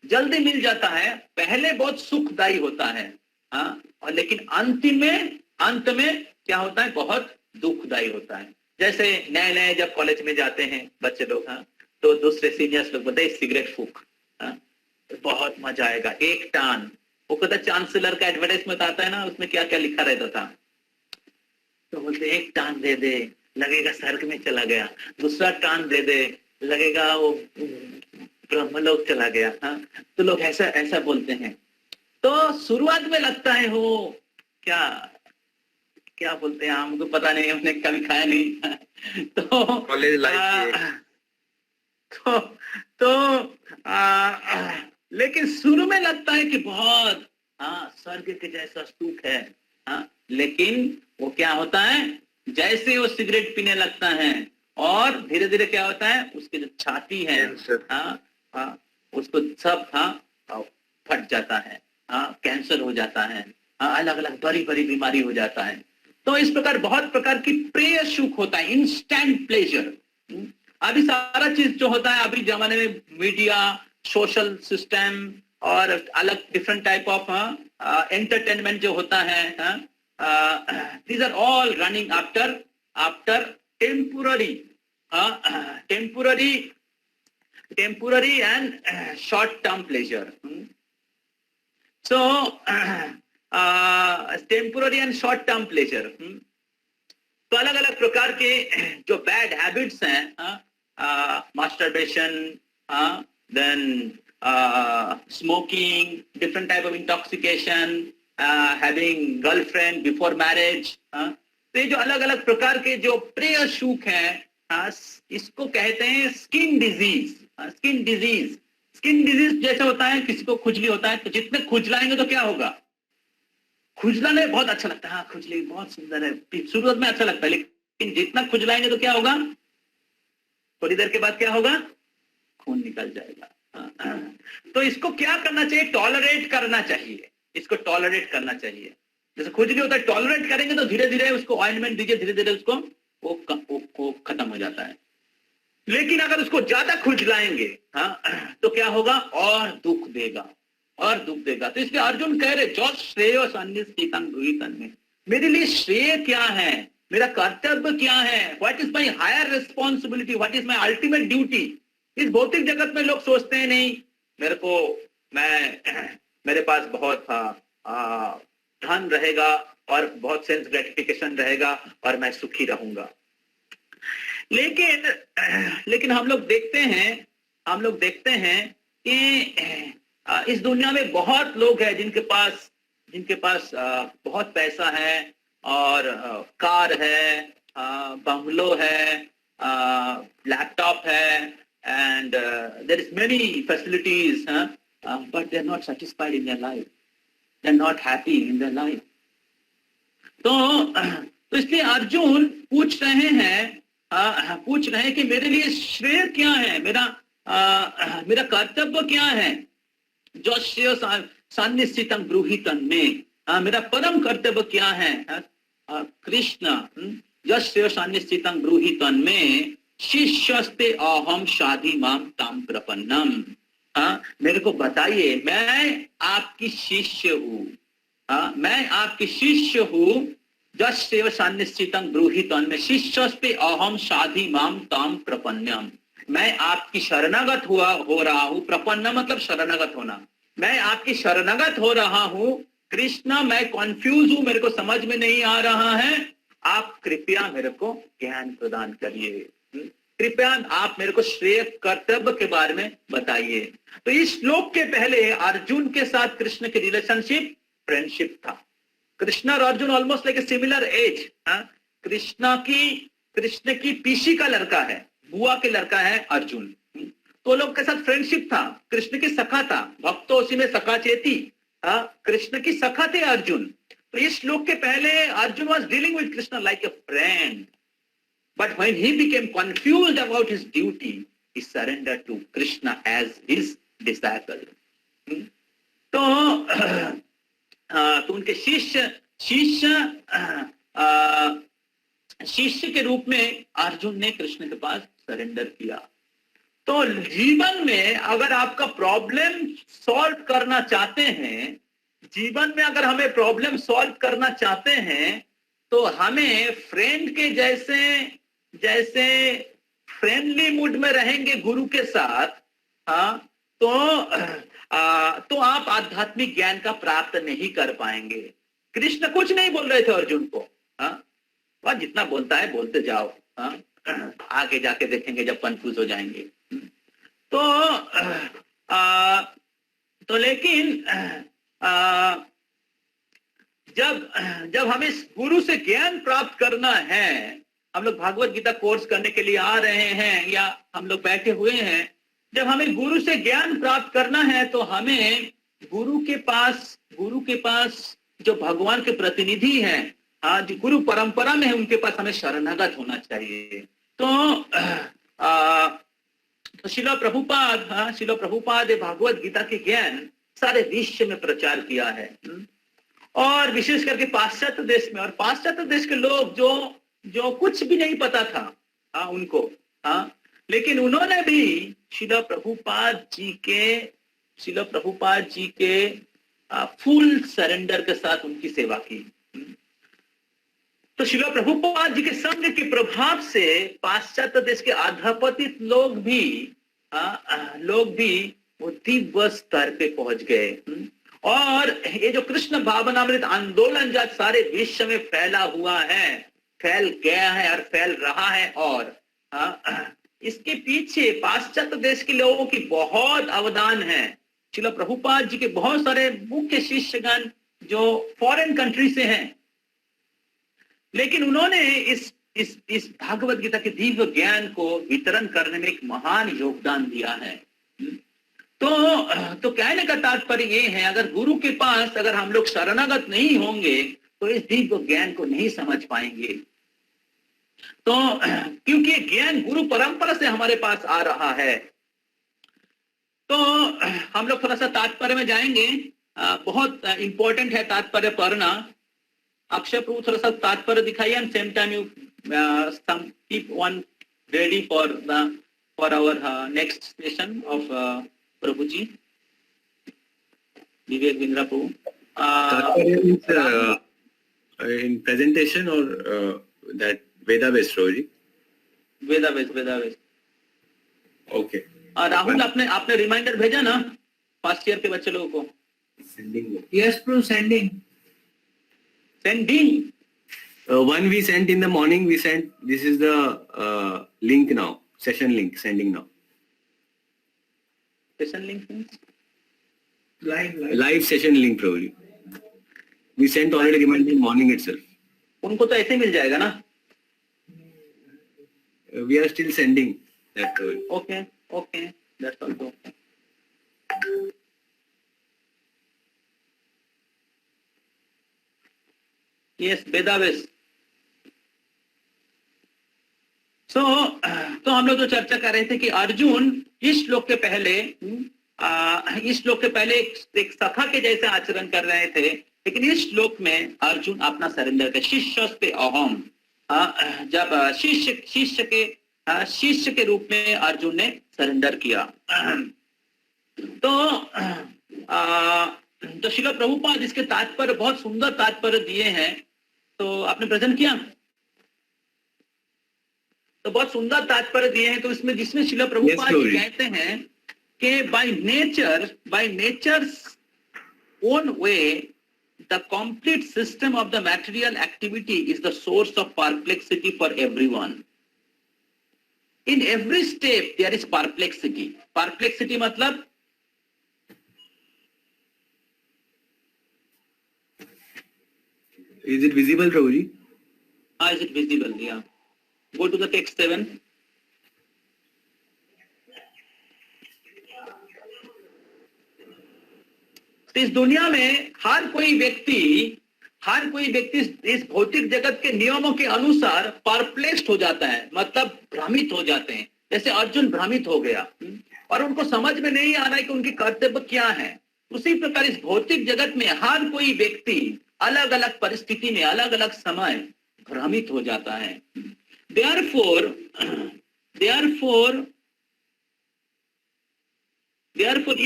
जल्दी मिल जाता है, पहले बहुत सुखदायी होता है, और लेकिन अंत में क्या होता है, बहुत दुखदायी होता है। जैसे नए जब कॉलेज में जाते हैं बच्चे लोग, तो दूसरे सीनियर्स लोग बताए सिगरेट फूक, बहुत मजा आएगा, एक टान। वो कहता चांसलर का एडवर्टाइजमेंट आता है ना, उसमें क्या क्या लिखा रहता था, तो बोलते एक टान दे दे, लगेगा स्वर्ग में चला गया, दूसरा टान दे दे, लगेगा वो ब्रह्मलोक चला गया। तो लोग ऐसा बोलते हैं। तो शुरुआत में लगता है वो क्या बोलते हैं, हमको पता नहीं, हमने कभी खाया नहीं। तो कॉलेज लाइफ लेकिन शुरू में लगता है कि बहुत स्वर्ग के जैसा सुख है, लेकिन वो क्या होता है, जैसे वो सिगरेट पीने लगता है और धीरे धीरे क्या होता है, उसकी जो छाती है उसको सब फट जाता है, कैंसर हो जाता है, अलग अलग बड़ी बड़ी बीमारी हो जाता है। तो इस प्रकार बहुत प्रकार की प्रिय सुख होता है, इंस्टेंट प्लेजर। अभी सारा चीज जो होता है, अभी जमाने में मीडिया, सोशल सिस्टम और अलग डिफरेंट टाइप ऑफ एंटरटेनमेंट जो होता है, these are all running after temporary temporary and short-term pleasure. So, temporary and short-term pleasure. तो अलग अलग प्रकार के जो बैड हैबिट्स हैं, masturbation, then smoking, different type of intoxication, having girlfriend before marriage, तो ये जो अलग अलग प्रकार के जो प्रिय सुख हैं, इसको कहते हैं skin disease. Skin disease, skin disease जैसे होता है, किसी को खुजली होता है तो जितने खुजलाएंगे तो क्या होगा, खुजलाने बहुत अच्छा लगता है, हाँ खुजली बहुत सुंदर है, शुरुआत में अच्छा लगता है, लेकिन जितना खुजलाएंगे तो क्या होगा, थोड़ी देर के बाद क्या होगा, खून निकल जाएगा. तो इसको क्या करना चाहिए, टॉलरेट करना चाहिए, इसको टॉलरेट करना चाहिए. जैसे खुजली होता है, टॉलरेट करेंगे तो धीरे धीरे उसको ऑइंटमेंट दीजिए, धीरे धीरे उसको वो खत्म हो जाता है. लेकिन अगर उसको ज्यादा खुजलाएंगे, तो क्या होगा, और दुख देगा, और दुख देगा. तो इसलिए अर्जुन कह रहे, जो श्रेय सन्निहितं में, मेरे लिए श्रेय क्या है, मेरा कर्तव्य क्या है, what is my higher responsibility, what is my ultimate duty. इस भौतिक जगत में लोग सोचते हैं नहीं, मेरे पास बहुत धन रहेगा और बहुत सेंस ग्रेटिफिकेशन रहेगा और मैं सुखी रहूंगा. लेकिन हम लोग देखते हैं कि इस दुनिया में बहुत लोग हैं जिनके पास बहुत पैसा है और कार है, बंगलो है, लैपटॉप है, and there is many facilities, but they are not satisfied in their life, they are not happy in their life. तो इसलिए अर्जुन पूछ रहे हैं कि मेरे लिए श्रेय क्या है, मेरा कर्तव्य क्या है, जो श्रेय सन्निहितं ब्रूहितं में, मेरा परम कर्तव्य क्या है. कृष्ण, जो श्रेय सन्निहितं ब्रूहितं में, शिष्यस्ते अहम शाधि माम ताम प्रपन्नम. मेरे को बताइए, मैं आपकी शिष्य हूँ, मैं आपकी शिष्य हूँ. जस्यैव सन्निहितं ब्रूहितं में, शिष्यस्ते अहम शाधि माम ताम प्रपन्नम, मैं आपकी शरणागत हो रहा हूँ. प्रपन्न मतलब शरणागत होना, मैं आपकी शरणागत हो रहा हूँ. कृष्ण, मैं कंफ्यूज हूँ, मेरे को समझ में नहीं आ रहा है, आप कृपया मेरे को ज्ञान प्रदान करिए, कृपया आप मेरे को श्रेय कर्तव्य के बारे में बताइए. तो इस श्लोक के पहले अर्जुन के साथ कृष्ण की रिलेशनशिप फ्रेंडशिप था. कृष्ण और Arjun almost like a similar age. Krishna की पीसी का लड़का है, बुआ के लड़का है अर्जुन. तो लोग के साथ फ्रेंडशिप था. कृष्ण की सखा था, भक्तो उसी में सखा चेती, कृष्ण की सखा थे अर्जुन. तो इस श्लोक के पहले Arjun was dealing with Krishna like a friend. But when he became confused about his duty, he surrendered to Krishna as his disciple. तो उनके शिष्य के रूप में अर्जुन ने कृष्ण के पास सरेंडर किया. तो जीवन में अगर आपका प्रॉब्लम सॉल्व करना चाहते हैं, जीवन में अगर हमें प्रॉब्लम सॉल्व करना चाहते हैं, तो हमें फ्रेंड के जैसे फ्रेंडली मूड में रहेंगे गुरु के साथ, तो आप आध्यात्मिक ज्ञान का प्राप्त नहीं कर पाएंगे. कृष्ण कुछ नहीं बोल रहे थे अर्जुन को, वह जितना बोलता है बोलते जाओ, आगे जाके देखेंगे जब कंफ्यूज हो जाएंगे. तो लेकिन जब हमें गुरु से ज्ञान प्राप्त करना है, हम लोग भागवत गीता कोर्स करने के लिए आ रहे हैं या हम लोग बैठे हुए हैं, जब हमें गुरु से ज्ञान प्राप्त करना है तो हमें गुरु के पास जो भगवान के प्रतिनिधि हैं, जो गुरु परंपरा में है, उनके पास हमें शरणागत होना चाहिए. तो शिला प्रभुपाद भागवत गीता के ज्ञान सारे विश्व में प्रचार किया है, और विशेष करके पाश्चात्य देश में. और पाश्चात्य देश के लोग जो कुछ भी नहीं पता था उनको, लेकिन उन्होंने भी शिला प्रभुपाद जी के फुल सरेंडर के साथ उनकी सेवा की. तो शिला प्रभुपाद जी के संग के प्रभाव से पाश्चात्य देश के अधपतित लोग भी लोग भी वो दिव्य स्तर पे पहुंच गए। और ये जो कृष्ण भावनामृत आंदोलन जब सारे विश्व में फैला हुआ है, फैल गया है और फैल रहा है, और इसके पीछे पाश्चात्य देश के लोगों की बहुत अवदान है। श्रील प्रभुपाद जी के बहुत सारे मुख्य शिष्यगण जो फॉरेन कंट्री से हैं, लेकिन उन्होंने इस भागवत गीता के दिव्य ज्ञान को वितरण करने में एक महान योगदान दिया है। तो कहने का तात्पर्य ये है, अगर गुरु के पास अगर हम लोग शरणागत नहीं होंगे तो इस दिव्य ज्ञान को नहीं समझ पाएंगे। तो क्योंकि ज्ञान गुरु परंपरा से हमारे पास आ रहा है, तो हम लोग थोड़ा सा तात्पर्य में जाएंगे। बहुत इंपॉर्टेंट है तात्पर्य पढ़ना। अक्षय प्रभु थोड़ा सा तात्पर्य दिखाइए, and same time you keep one ready for our next session of Prabhu ji, Vivek Bindra Prabhu. in presentation or that Veda based, Prabhuji? Veda base. Okay. Rahul, आपने रिमाइंडर भेजा ना फर्स्ट ईयर के बच्चे लोगों को? Sending. Yes, Prabhu, sending. Sending. One we sent in the morning. We sent. This is the link now. Session link. Sending now. Session link Live. Live session link, Prabhuji. We sent already reminder in morning itself. उनको तो ऐसे मिल जाएगा ना? We are still sending that, Prabhuji. Okay, that's also okay. Yes, वेदावेश। तो हम लोग जो चर्चा कर रहे थे कि अर्जुन इस श्लोक के पहले एक सखा के जैसे आचरण कर रहे थे, लेकिन इस श्लोक में अर्जुन अपना सरेंडर कर, शिष्यस्ते अहम, जब शिष्य के रूप में अर्जुन ने सरेंडर किया। तो श्रील प्रभुपाद इसके तात्पर्य, बहुत सुंदर तात्पर्य दिए हैं। तो आपने प्रेजेंट किया, तो बहुत सुंदर तात्पर्य दिए हैं। तो इसमें जिसमें श्रील प्रभुपाद जी कहते हैं कि by nature's own way the complete system of the material activity is the source of perplexity for everyone. In every step there is perplexity. Perplexity मतलब Is it visible, Prabhuji? is it visible? Yeah. Go to the text 7. इस दुनिया में हर कोई व्यक्ति इस भौतिक जगत के नियमों के अनुसार परप्लेक्स्ड हो जाता है, मतलब भ्रमित हो जाते हैं। जैसे अर्जुन भ्रमित हो गया और उनको समझ में नहीं आ रहा है कि उनकी कर्तव्य क्या है। उसी प्रकार इस भौतिक जगत में हर कोई व्यक्ति अलग अलग परिस्थिति में, अलग अलग समय भ्रमित हो जाता है। Therefore,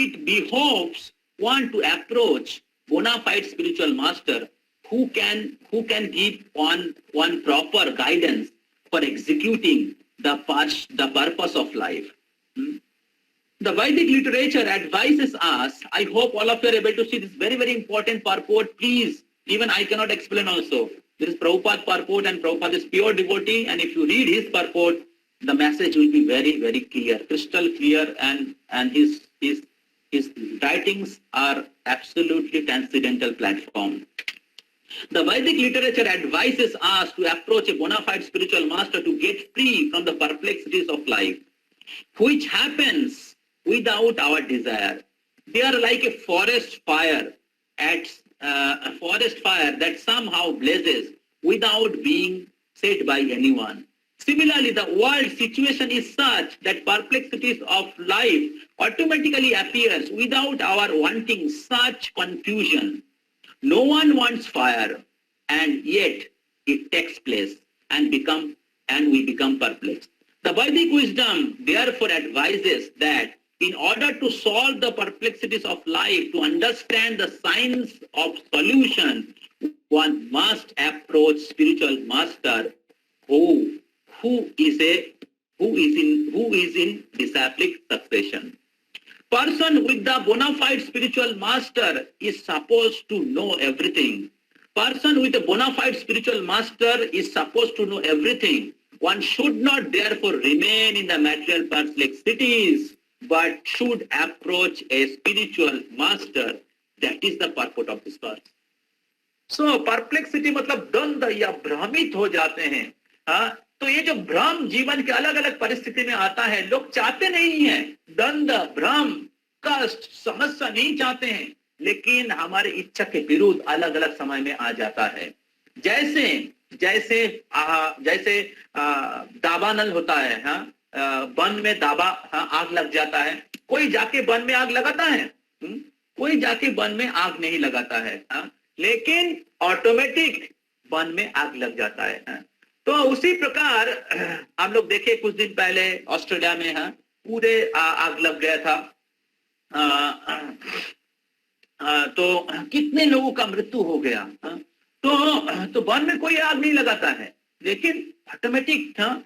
it behoves one to approach bona fide spiritual master who can give one proper guidance for executing the purpose of life. The Vedic literature advises us. I hope all of you are able to see this very, very important purport. Please, even I cannot explain also. This is Prabhupada purport, and Prabhupada is pure devotee, and if you read his purport, the message will be very, very clear, crystal clear, and his writings are absolutely transcendental platform. The Vedic literature advises us to approach a bona fide spiritual master to get free from the perplexities of life, which happens without our desire. They are like a forest fire that somehow blazes without being set by anyone. Similarly, the world situation is such that perplexities of life automatically appears without our wanting such confusion. No one wants fire, and yet it takes place and we become perplexed. The Vedic wisdom therefore advises that in order to solve the perplexities of life, to understand the science of solution, one must approach spiritual master who is in disciplic succession. Person with the bona fide spiritual master is supposed to know everything. Person with a bona fide spiritual master is supposed to know everything. One should not therefore remain in the material perplexities, but should approach a spiritual master. That is the purport of this verse. So perplexity मतलब द्वंद या भ्रमित हो जाते हैं. हाँ, तो ये जो भ्रम जीवन के अलग अलग परिस्थिति में आता है, लोग चाहते नहीं है, द्वंद, भ्रम, कष्ट, समस्या नहीं चाहते हैं, लेकिन हमारे इच्छा के विरुद्ध अलग अलग समय में आ जाता है. जैसे जैसे जैसे दावानल होता है, हाँ, वन में दावा, हाँ, आग लग जाता है. कोई जाके वन में आग लगाता है? कोई जाके वन में आग नहीं लगाता है, हाँ, लेकिन ऑटोमेटिक वन में आग लग जाता है. हाँ. तो उसी प्रकार हम लोग देखे कुछ दिन पहले ऑस्ट्रेलिया में, हाँ, पूरे आग लग गया था. तो कितने लोगों का मृत्यु हो गया. हाँ. तो वन में कोई आग नहीं लगाता है, लेकिन ऑटोमेटिक, हाँ,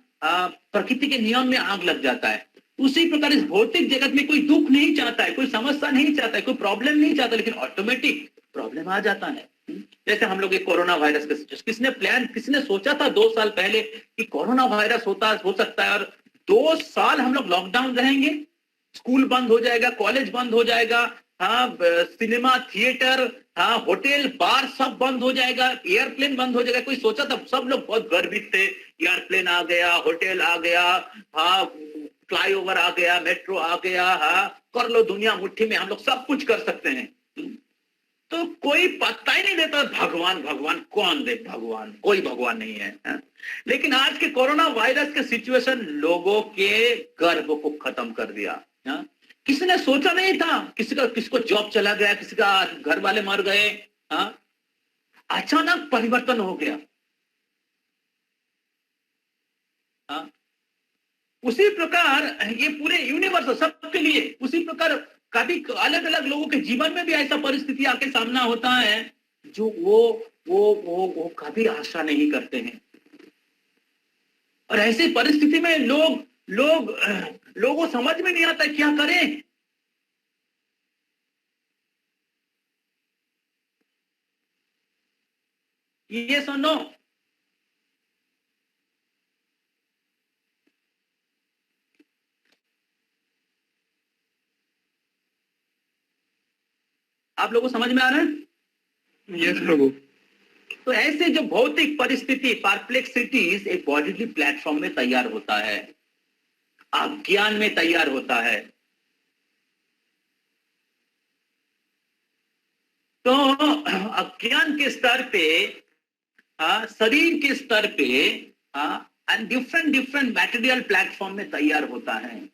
प्रकृति के नियम में आग लग जाता है. उसी प्रकार इस भौतिक जगत में कोई दुख नहीं चाहता है, कोई समस्या नहीं चाहता है, कोई प्रॉब्लम नहीं चाहता, लेकिन ऑटोमेटिक प्रॉब्लम आ जाता है. जैसे हम लोग ये कोरोना वायरस का किसने सोचा था 2 साल पहले कि कोरोना वायरस हो सकता है, और 2 साल हम लोग लॉकडाउन रहेंगे, स्कूल बंद हो जाएगा, कॉलेज बंद हो जाएगा, हाँ, सिनेमा, थिएटर, हाँ, होटल, बार सब बंद हो जाएगा, एयरप्लेन बंद हो जाएगा. कोई सोचा था? सब लोग बहुत गर्वित थे, एयरप्लेन आ गया, होटल आ गया, हाँ, फ्लाईओवर आ गया, मेट्रो आ गया, हाँ, कर लो, दुनिया मुट्ठी में, हम लोग सब कुछ कर सकते हैं. तो कोई पता ही नहीं देता भगवान भगवान कौन दे, भगवान, कोई भगवान नहीं है, हाँ? लेकिन आज के कोरोना वायरस के सिचुएशन लोगों के गर्व को खत्म कर दिया. हाँ? किसी ने सोचा नहीं था, किसको जॉब चला गया, किसी का घर वाले मर गए, हाँ? अचानक परिवर्तन हो गया. हाँ? उसी प्रकार ये पूरे यूनिवर्स सबके लिए उसी प्रकार कभी अलग अलग लोगों के जीवन में भी ऐसा परिस्थिति आके सामना होता है जो वो कभी आशा नहीं करते हैं. और ऐसी परिस्थिति में लोगों को समझ में नहीं आता क्या करें. ये सुनो, आप लोगों को समझ में आ रहा है? यस प्रभु. तो ऐसे जो भौतिक परिस्थिति, परप्लेक्सिटीज, एक बॉडीली प्लेटफॉर्म में तैयार होता है, अज्ञान में तैयार होता है. तो अज्ञान के स्तर पे, शरीर के स्तर पे, एंड डिफरेंट मटेरियल प्लेटफॉर्म में तैयार होता है.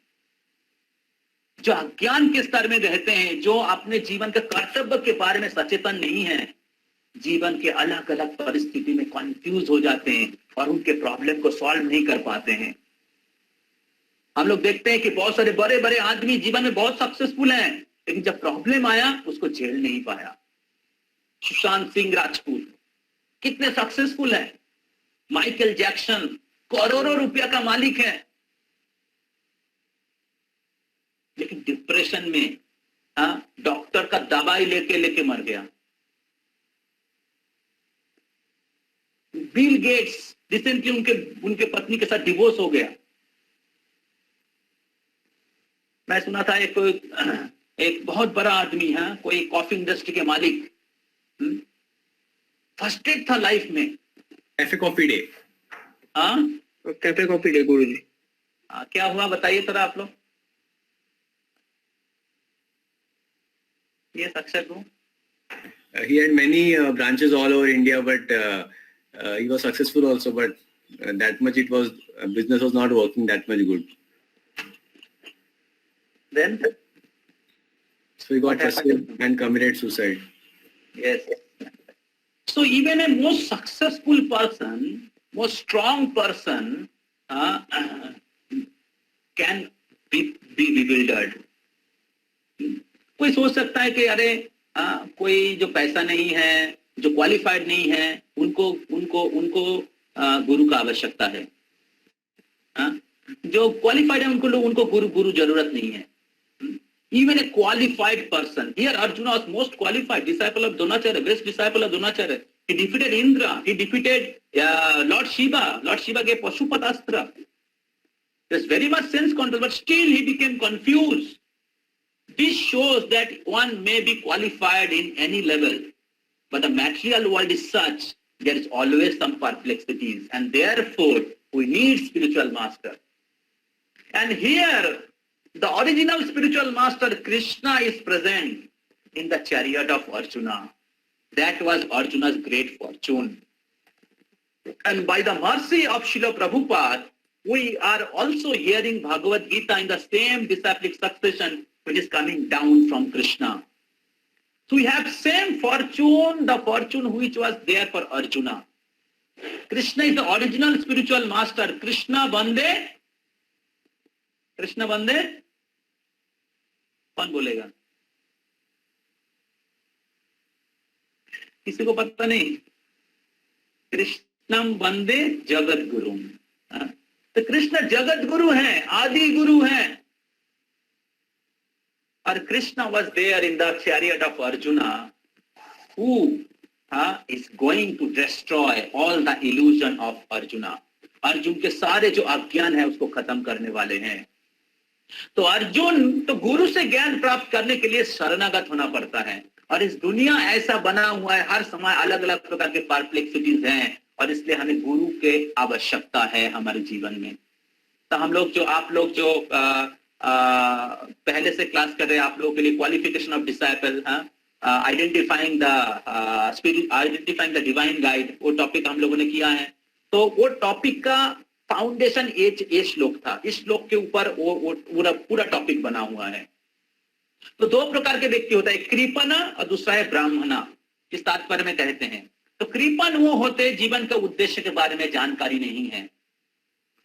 जो अज्ञान के स्तर में रहते हैं, जो अपने जीवन के कर्तव्य के बारे में सचेतन नहीं है, जीवन के अलग अलग परिस्थिति में कंफ्यूज हो जाते हैं और उनके प्रॉब्लम को सॉल्व नहीं कर पाते हैं. हम लोग देखते हैं कि बहुत सारे बड़े बड़े आदमी जीवन में बहुत सक्सेसफुल हैं, लेकिन जब प्रॉब्लम आया उसको झेल नहीं पाया. सुशांत सिंह राजपूत कितने सक्सेसफुल है. माइकल जैक्सन करोड़ों रुपया का मालिक है, लेकिन डिप्रेशन में, डॉक्टर का दवाई लेके मर गया. बिल गेट्स रिसेंटली उनके पत्नी के साथ डिवोर्स हो गया. मैं सुना था एक बहुत बड़ा आदमी है, कोई कॉफी इंडस्ट्री के मालिक, फ्रस्ट्रेट था लाइफ में. Cafe coffee day. हाँ, कैफे कॉफी डे गुरु जी. क्या हुआ बताइए थोड़ा आप लोग. ये सक्सेस हो. He had many branches all over India, but he was successful also. But that much business was not working that much good. Then, so he got frustrated and committed suicide. Yes. So even a most successful person, most strong person, can be bewildered. कोई सोच सकता है कि अरे कोई जो पैसा नहीं है, जो क्वालिफाइड नहीं है, उनको गुरु का आवश्यकता है. जो क्वालिफाइड है उनको गुरु जरूरत नहीं है. even a qualified person. Here Arjuna was most qualified, disciple of Dronacharya, best disciple of Dronacharya. He defeated Indra, he defeated Lord Shiva. Lord Shiva gave Pashupatastra. There's very much sense control, but still he became confused. This shows that one may be qualified in any level, but the material world is such, there is always some perplexities, and therefore we need spiritual master. And here, the original spiritual master Krishna is present in the chariot of Arjuna. That was Arjuna's great fortune. And by the mercy of Srila Prabhupada, we are also hearing Bhagavad Gita in the same disciplic succession which is coming down from Krishna. So we have same fortune, the fortune which was there for Arjuna. Krishna is the original spiritual master. Krishna Bande. Krishna Bande. कौन बोलेगा? किसी को पता नहीं? कृष्णम वंदे जगत गुरु. तो कृष्ण जगत गुरु हैं, आदि गुरु हैं. और Krishna was there in the chariot of Arjuna, who is going to destroy all the illusion of Arjuna. Arjun के सारे जो अज्ञान है उसको खत्म करने वाले हैं. तो अर्जुन तो गुरु से ज्ञान प्राप्त करने के लिए शरणागत होना पड़ता है. और इस दुनिया ऐसा बना हुआ है, हर समय अलग अलग प्रकार के परप्लेक्सिटीज हैं, और इसलिए हमें गुरु के आवश्यकता है हमारे जीवन में. तो हम लोग जो आप लोग जो पहले से क्लास कर रहे हैं, आप लोगों के लिए qualification of disciple, identifying the divine guide, वो टॉपिक हम लोगों ने किया है. तो वो टॉपिक का फाउंडेशन ये श्लोक था. इस श्लोक के ऊपर वो पूरा टॉपिक बना हुआ है. तो दो प्रकार के व्यक्ति होता है, कृपण और दूसरा है ब्राह्मणा. इस तात्पर्य में कहते हैं. तो कृपण वो होते हैं जीवन के उद्देश्य के बारे में जानकारी नहीं है.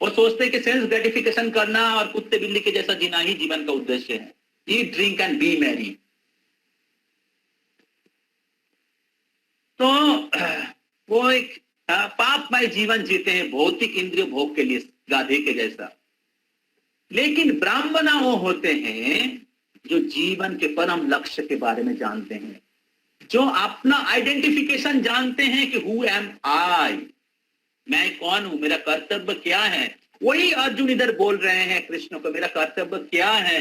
वो सोचते हैं कि सेंस ग्रेटिफिकेशन करना और कुत्ते बिल्ली के जैसा जीना ही जीवन का उद्देश्य है. Eat drink and B Mary. तो वो एक पापमय जीवन जीते हैं, भौतिक इंद्रिय भोग के लिए, गाधे के जैसा. लेकिन ब्राह्मणा वो होते हैं जो जीवन के परम लक्ष्य के बारे में जानते हैं, जो अपना आइडेंटिफिकेशन जानते हैं कि हु एम आई, मैं कौन हूं, मेरा कर्तव्य क्या है. वही अर्जुन इधर बोल रहे हैं कृष्ण को, मेरा कर्तव्य क्या है,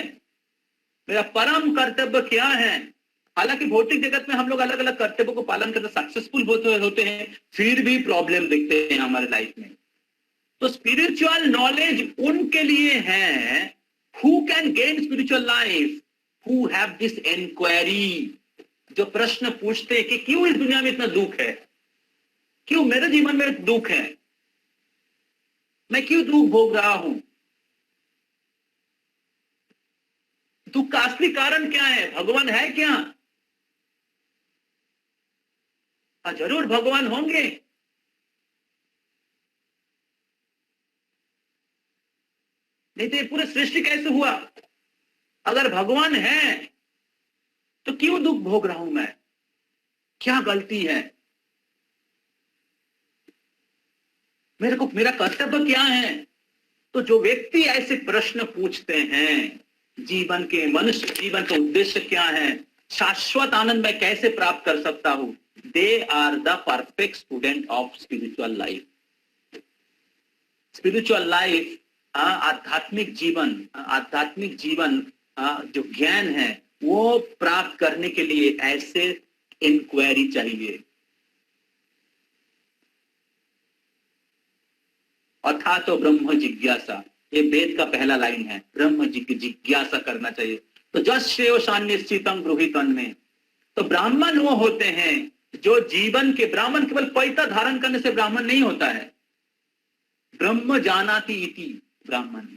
मेरा परम कर्तव्य क्या है. हालांकि भौतिक जगत में हम लोग अलग अलग कर्तव्यों को पालन करते सक्सेसफुल होते हैं, फिर भी प्रॉब्लम दिखते हैं हमारे लाइफ में. तो स्पिरिचुअल नॉलेज उनके लिए है who can gain spiritual life, who have this inquiry, जो प्रश्न पूछते हैं कि क्यों इस दुनिया में इतना दुख है, क्यों मेरे जीवन में दुख है, मैं क्यों दुख भोग रहा हूं, दुख का असली कारण क्या है, भगवान है क्या. जरूर भगवान होंगे. नहीं तो ये पूरे सृष्टि कैसे हुआ. अगर भगवान है तो क्यों दुख भोग रहा हूं मैं, क्या गलती है, मेरा कर्तव्य क्या है. तो जो व्यक्ति ऐसे प्रश्न पूछते हैं, जीवन के मनुष्य जीवन का उद्देश्य क्या है, शाश्वत आनंद मैं कैसे प्राप्त कर सकता हूं, they are the perfect student of spiritual life. Spiritual life, आध्यात्मिक जीवन जो ज्ञान है वो प्राप्त करने के लिए ऐसे इंक्वायरी चाहिए. अथा तो ब्रह्म जिज्ञासा, ये वेद का पहला लाइन है, ब्रह्म जिज्ञासा करना चाहिए. तो जस श्रेयोशान्यश्चितम गृहीतन में, तो ब्राह्मण वो होते हैं जो जीवन के, ब्राह्मण केवल पैता धारण करने से ब्राह्मण नहीं होता है. ब्रह्म जानाति इति ब्राह्मण,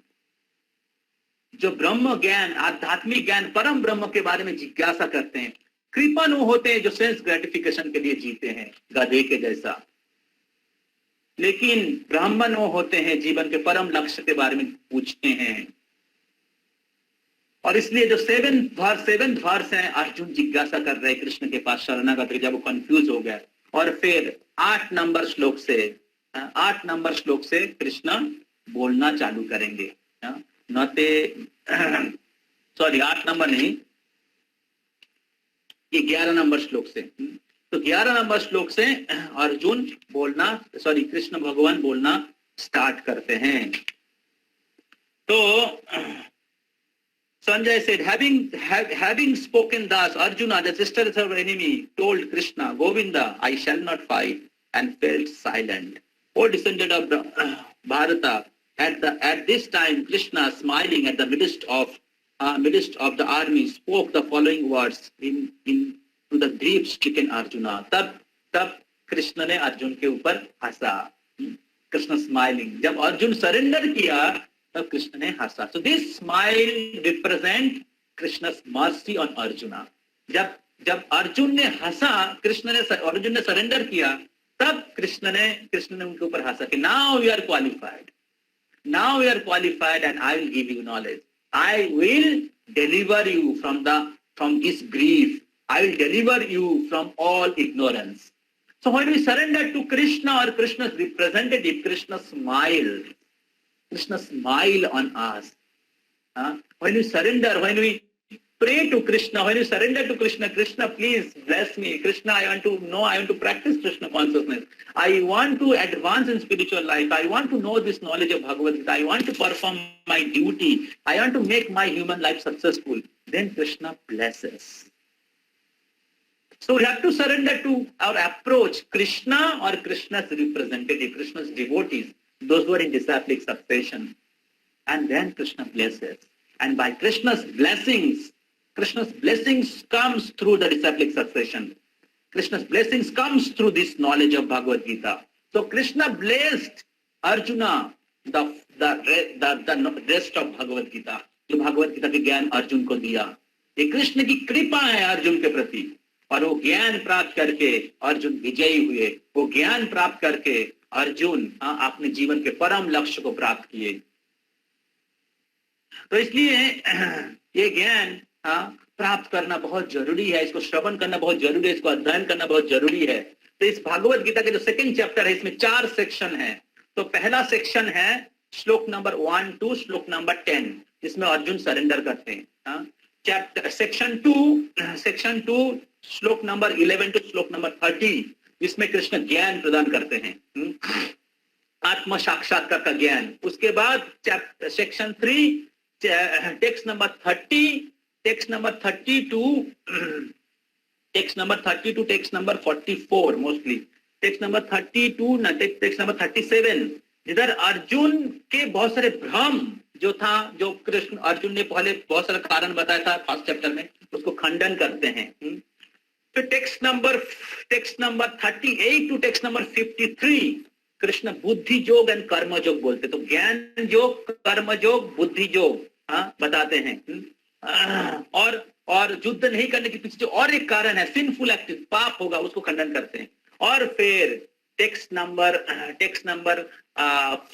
जो ब्रह्म ज्ञान, आध्यात्मिक ज्ञान, परम ब्रह्म के बारे में जिज्ञासा करते हैं. कृपण वो होते हैं जो सेंस ग्रेटिफिकेशन के लिए जीते हैं, गधे के जैसा. लेकिन ब्राह्मण वो होते हैं जीवन के परम लक्ष्य के बारे में पूछते हैं. और इसलिए जो सेवेंथ वर्ष है, अर्जुन जिज्ञासा कर रहे कृष्ण के पास शरणागत, जब वो कंफ्यूज हो गया. और फिर 8 नंबर श्लोक से कृष्ण बोलना चालू करेंगे. नते सॉरी 8 नंबर नहीं, ये 11 नंबर श्लोक से। तो 11 नंबर श्लोक से अर्जुन बोलना, सॉरी कृष्ण भगवान बोलना स्टार्ट करते हैं। तो Sanjay said, having spoken thus, Arjuna, the sister of our enemy, told Krishna, Govinda, I shall not fight, and felt silent. O descendant of the Bharata, at this time, Krishna, smiling at the midst of the army, spoke the following words to the grief-stricken Arjuna. तब कृष्ण ने अर्जुन के ऊपर हंसा। Krishna smiling, जब Arjun surrender किया तब कृष्ण ने हंसा। So this smile represent Krishna's mercy on Arjuna. जब अर्जुन ने हंसा, अर्जुन ने सरेंडर किया, तब कृष्ण ने उनके ऊपर हंसा कि now you are qualified and I will give you knowledge. I will deliver you from this grief. I will deliver you from all ignorance. So when we surrender to Krishna or Krishna's representative, Krishna smile on us. When we surrender, when we pray to Krishna, when you surrender to Krishna, Krishna, please bless me. Krishna, I want to practice Krishna consciousness. I want to advance in spiritual life. I want to know this knowledge of Bhagavad Gita. I want to perform my duty. I want to make my human life successful. Then Krishna blesses. So we have to surrender to our approach, Krishna or Krishna's representative, Krishna's devotees, those who are in disciplic succession. And then Krishna blesses. And by Krishna's blessings comes through the disciplic succession. Krishna's blessings comes through this knowledge of Bhagavad Gita. So Krishna blessed Arjuna the rest of Bhagavad Gita. जो भगवद गीता के ज्ञान अर्जुन को दिया, ये कृष्ण की कृपा है अर्जुन के प्रति। और वो ज्ञान प्राप्त करके अर्जुन विजयी हुए। वो ज्ञान प्राप्त करके अर्जुन अपने जीवन के परम लक्ष्य को प्राप्त किए। तो इसलिए ये ज्ञान प्राप्त करना बहुत जरूरी है, इसको श्रवण करना बहुत जरूरी है, इसको अध्ययन करना बहुत जरूरी है। तो इस भागवत गीता के जो सेकंड चैप्टर है, इसमें 4 सेक्शन है। तो पहला सेक्शन है श्लोक नंबर 1 to श्लोक नंबर 10, जिसमें अर्जुन सरेंडर करते हैं। चैप्टर सेक्शन 2 श्लोक नंबर 11 to श्लोक नंबर 30, जिसमें कृष्ण ज्ञान प्रदान करते हैं, आत्म साक्षात्कार का ज्ञान। उसके बाद section 3 text number 30 text number 30 to text number 44, mostly text number 32 ना टेक्स्ट नंबर 37, जिधर अर्जुन के बहुत सारे भ्रम जो था, जो कृष्ण अर्जुन ने पहले बहुत सारा कारण बताया था फर्स्ट चैप्टर में, उसको खंडन करते हैं। तो text number 38 to text number 53 Krishna बुद्धि योग एंड कर्म योग बोलते। तो ज्ञान योग, कर्म योग, बुद्धि योग बताते हैं। और युद्ध नहीं करने के पीछे जो और एक कारण है, सिंफुल एक्टिव, पाप होगा, उसको खंडन करते हैं। और फिर टेक्स्ट नंबर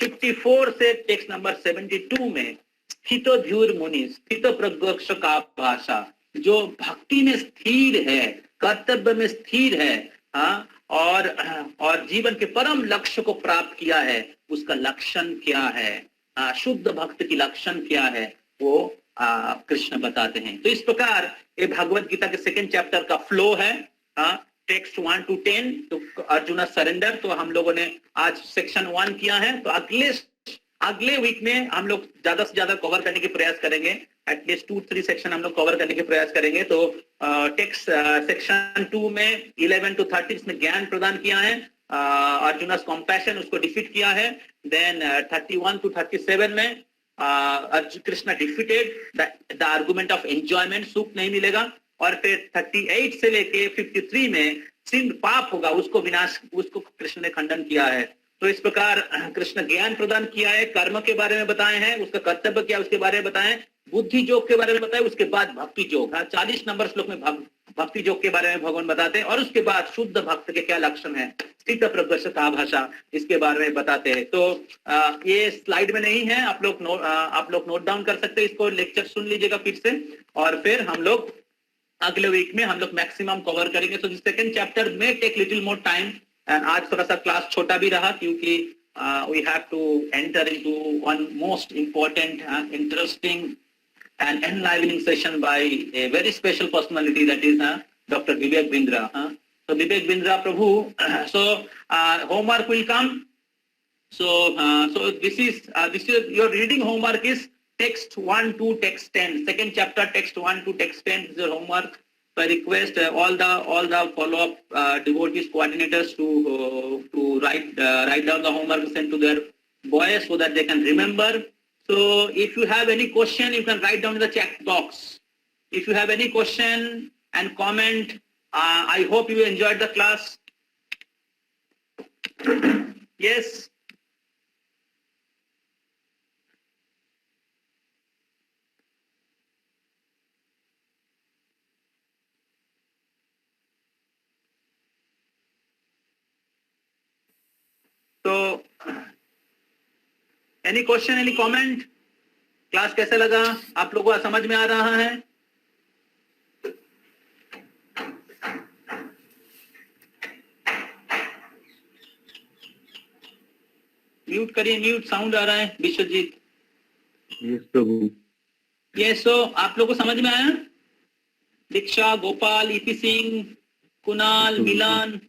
54 से टेक्स्ट नंबर 72 में स्थितो ध्युर मुनि, स्थित प्रज्ञ का भाषा, जो भक्ति में स्थिर है, कर्तव्य में स्थिर है, और जीवन के परम लक्ष्य को प्राप्त किया है, उसका लक्षण क्या है, शुद्ध भक्त की लक्षण क्या है, वो कृष्ण बताते हैं। तो इस प्रकार ये भगवत गीता के सेकंड चैप्टर का फ्लो है, टेक्स्ट 1 to 10। तो अर्जुन सरेंडर, तो हम लोगों ने आज सेक्शन 1 किया है। तो अगले वीक में हम लोग ज्यादा से ज्यादा कवर करने के प्रयास करेंगे, एटलीस्ट 2-3 सेक्शन हम लोग कवर करने के प्रयास करेंगे। तो टेक्स्ट सेक्शन 2 में 11 to 30 इसमें ज्ञान प्रदान किया है, अर्जुन कॉम्पैशन उसको डिफीट किया है। देन 31 to 37 में Krishna defeated the argument of enjoyment, सुख नहीं मिलेगा। और फिर 38 से लेके 53 में सिंध पाप होगा, उसको कृष्ण ने खंडन किया है। तो इस प्रकार कृष्ण ज्ञान प्रदान किया है, कर्म के बारे में बताए हैं, उसका कर्तव्य क्या उसके बारे में बताएं, बुद्धि योग के बारे में बताए, उसके बाद भक्ति योग, 40 नंबर श्लोक में भक्ति योग के बारे में भगवान बताते हैं। और उसके बाद शुद्ध भक्त के क्या लक्षण है, स्थित प्रज्ञ का भाषा, इसके बारे में बताते हैं। तो ये स्लाइड में नहीं है, आप लोग नोट डाउन कर सकते हैं, इसको लेक्चर सुन लीजिएगा फिर से। और फिर हम लोग अगले वीक में हम लोग मैक्सिमम कवर करेंगे। तो सेकंड चैप्टर में take little more time, and आज थोड़ा सा क्लास छोटा भी रहा, क्योंकि we have to enter into one most important interesting an enlivening session by a very special personality, that is Dr. Vivek Bindra. So Vivek Bindra Prabhu, so homework will come. So this is your reading homework is text 1 to text 10. Second chapter, text 1 to text 10 is your homework. So I request all the follow-up devotees coordinators to write down the homework to send to their boys so that they can remember. So if you have any question, you can write down in the chat box. If you have any question and comment, I hope you enjoyed the class. Yes. So, any question, any comment? Class कैसे लगा? आप लोगों को समझ में आ रहा है? Mute करिए, म्यूट साउंड आ रहा है विश्वजीत. Yes, Prabhu. यस, सो आप लोगों को समझ में आया? दीक्षा, गोपाल, ईपी सिंह, कुणाल, मिलान.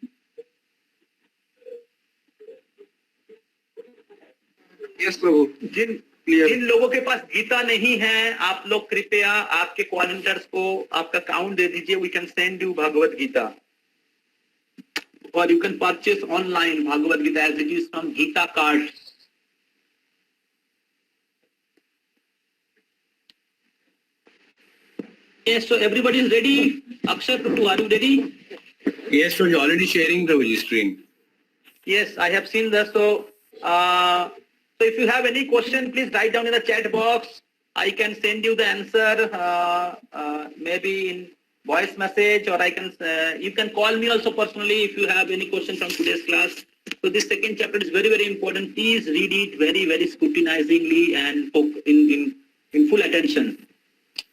यस प्रभु. जिन लोगों के पास गीता नहीं है, आप लोग कृपया आपके कोऑर्डिनेटर्स को आपका अकाउंट दे दीजिए. We can send you Bhagavad Gita, और you can purchase online Bhagavad Gita as it is from Gita card. Yes, so everybody is ready. Akshay, Prabhu, are you ready? Yes, so you're already sharing the screen. Yes, I have seen that. So if you have any question, please write down in the chat box. I can send you the answer maybe in voice message, or I can you can call me also personally if you have any question from today's class. So this second chapter is very, very important. Please read it very, very scrutinizingly and in full attention.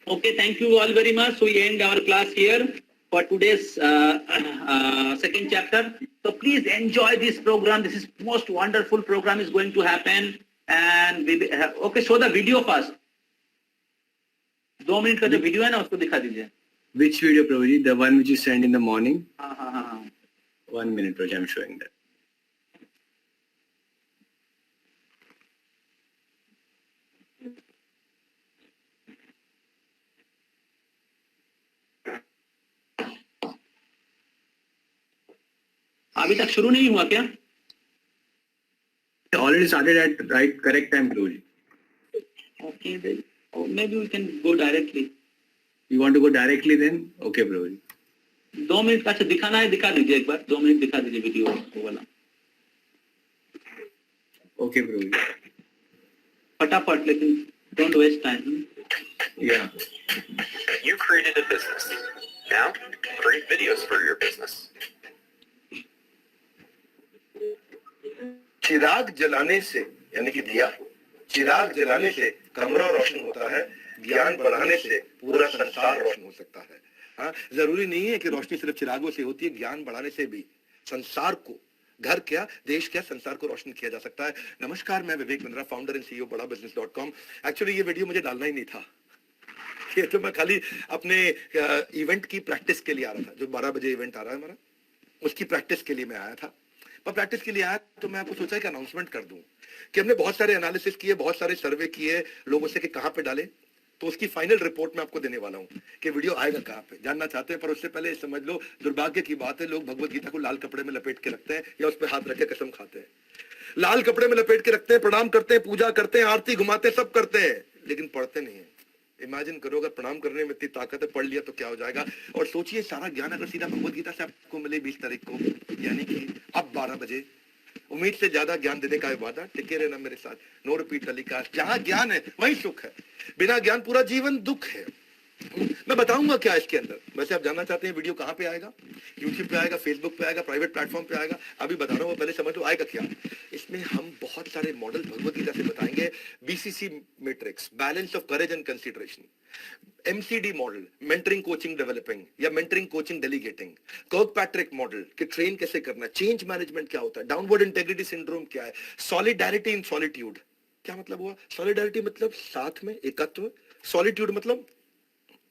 Okay, thank you all very much. So we end our class here for today's second chapter. So please enjoy this program. This is most wonderful program is going to happen. And okay, show the video first. 2 minute का जो video है ना उसको दिखा दीजिए. Which video, Prabhuji? The one which you sent in the morning? हाँ. 1 minute, Prabhuji, I'm showing that. अभी तक शुरू नहीं हुआ क्या? Already started at right correct time, Prabhuji. Okay, then maybe we can go directly. You want to go directly then? Okay, Prabhuji. 2 minute का दिखाना है, दिखा दीजिए एक बार. 2 मिनट दिखा दीजिए वीडियो वो वाला. Okay, Prabhuji. फटाफट, लेकिन don't waste time. Yeah. You created a business. Now, create videos for your business. चिराग जलाने से यानी कि दिया, चिराग जलाने से कमरा रोशन होता है, ज्ञान बढ़ाने से पूरा संसार रोशन हो सकता है. हाँ, जरूरी नहीं है कि रोशनी सिर्फ चिरागों से होती है, ज्ञान बढ़ाने से भी संसार को, घर क्या, देश क्या, संसार को रोशन किया जा सकता है. नमस्कार, मैं Vivek Bindra, founder and CEO badabusiness.com. Actually ये वीडियो मुझे डालना ही नहीं था. ये तो मैं खाली अपने इवेंट की प्रैक्टिस के लिए आ रहा था. जो 12 बजे इवेंट आ रहा है हमारा, उसकी प्रैक्टिस के लिए मैं आया था. पर प्रैक्टिस के लिए आया तो मैं आपको सोचा कि अनाउंसमेंट कर दूं कि हमने बहुत सारे एनालिसिस किए, बहुत सारे सर्वे किए लोगों से कि कहां पे डालें. तो उसकी फाइनल रिपोर्ट मैं आपको देने वाला हूं कि वीडियो आएगा कहां पे. जानना चाहते हैं, पर उससे पहले समझ लो, दुर्भाग्य की बात है, लोग भगवत गीता को लाल कपड़े में लपेट के रखते हैं या उस पर हाथ रख के कसम खाते हैं. लाल कपड़े में लपेट के रखते हैं, प्रणाम करते हैं, पूजा करते हैं, आरती घुमाते हैं, सब करते हैं, लेकिन पढ़ते नहीं है. इमेजिन करो अगर प्रणाम करने में इतनी ताकत है, पढ़ लिया तो क्या हो जाएगा. और सोचिए सारा ज्ञान अगर सीधा भगवत गीता से आपको मिले 20 तारीख को, यानी कि अब 12 बजे, उम्मीद से ज्यादा ज्ञान देने का वादा. टिके रहना मेरे साथ. No repeat telecast. जहां ज्ञान है वहीं सुख है, बिना ज्ञान पूरा जीवन दुख है. मैं बताऊंगा क्या इसके अंदर. वैसे आप जानना चाहते हैं वीडियो कहां पे आएगा? यूट्यूब पे आएगा, फेसबुक पे आएगा, प्राइवेट प्लेटफॉर्म पे आएगा. अभी बता रहा हूं, पहले समझ लो आएगा क्या. इसमें हम बहुत सारे मॉडल भगवत गीता से बताएंगे. BCC matrix, balance of courage and consideration, MCD model, mentoring coaching developing या मेंटरिंग कोचिंग डेलीगेटिंग, कर्कपैट्रिक मॉडल कि ट्रेन कैसे करना है, चेंज मैनेजमेंट क्या होता है, डाउनवर्ड इंटेग्रिटी सिंड्रोम क्या है, सॉलिडैरिटी इन सॉलिट्यूड. क्या मतलब हुआ? सॉलिडैरिटी मतलब साथ में एकत्व, सॉलिट्यूड मतलब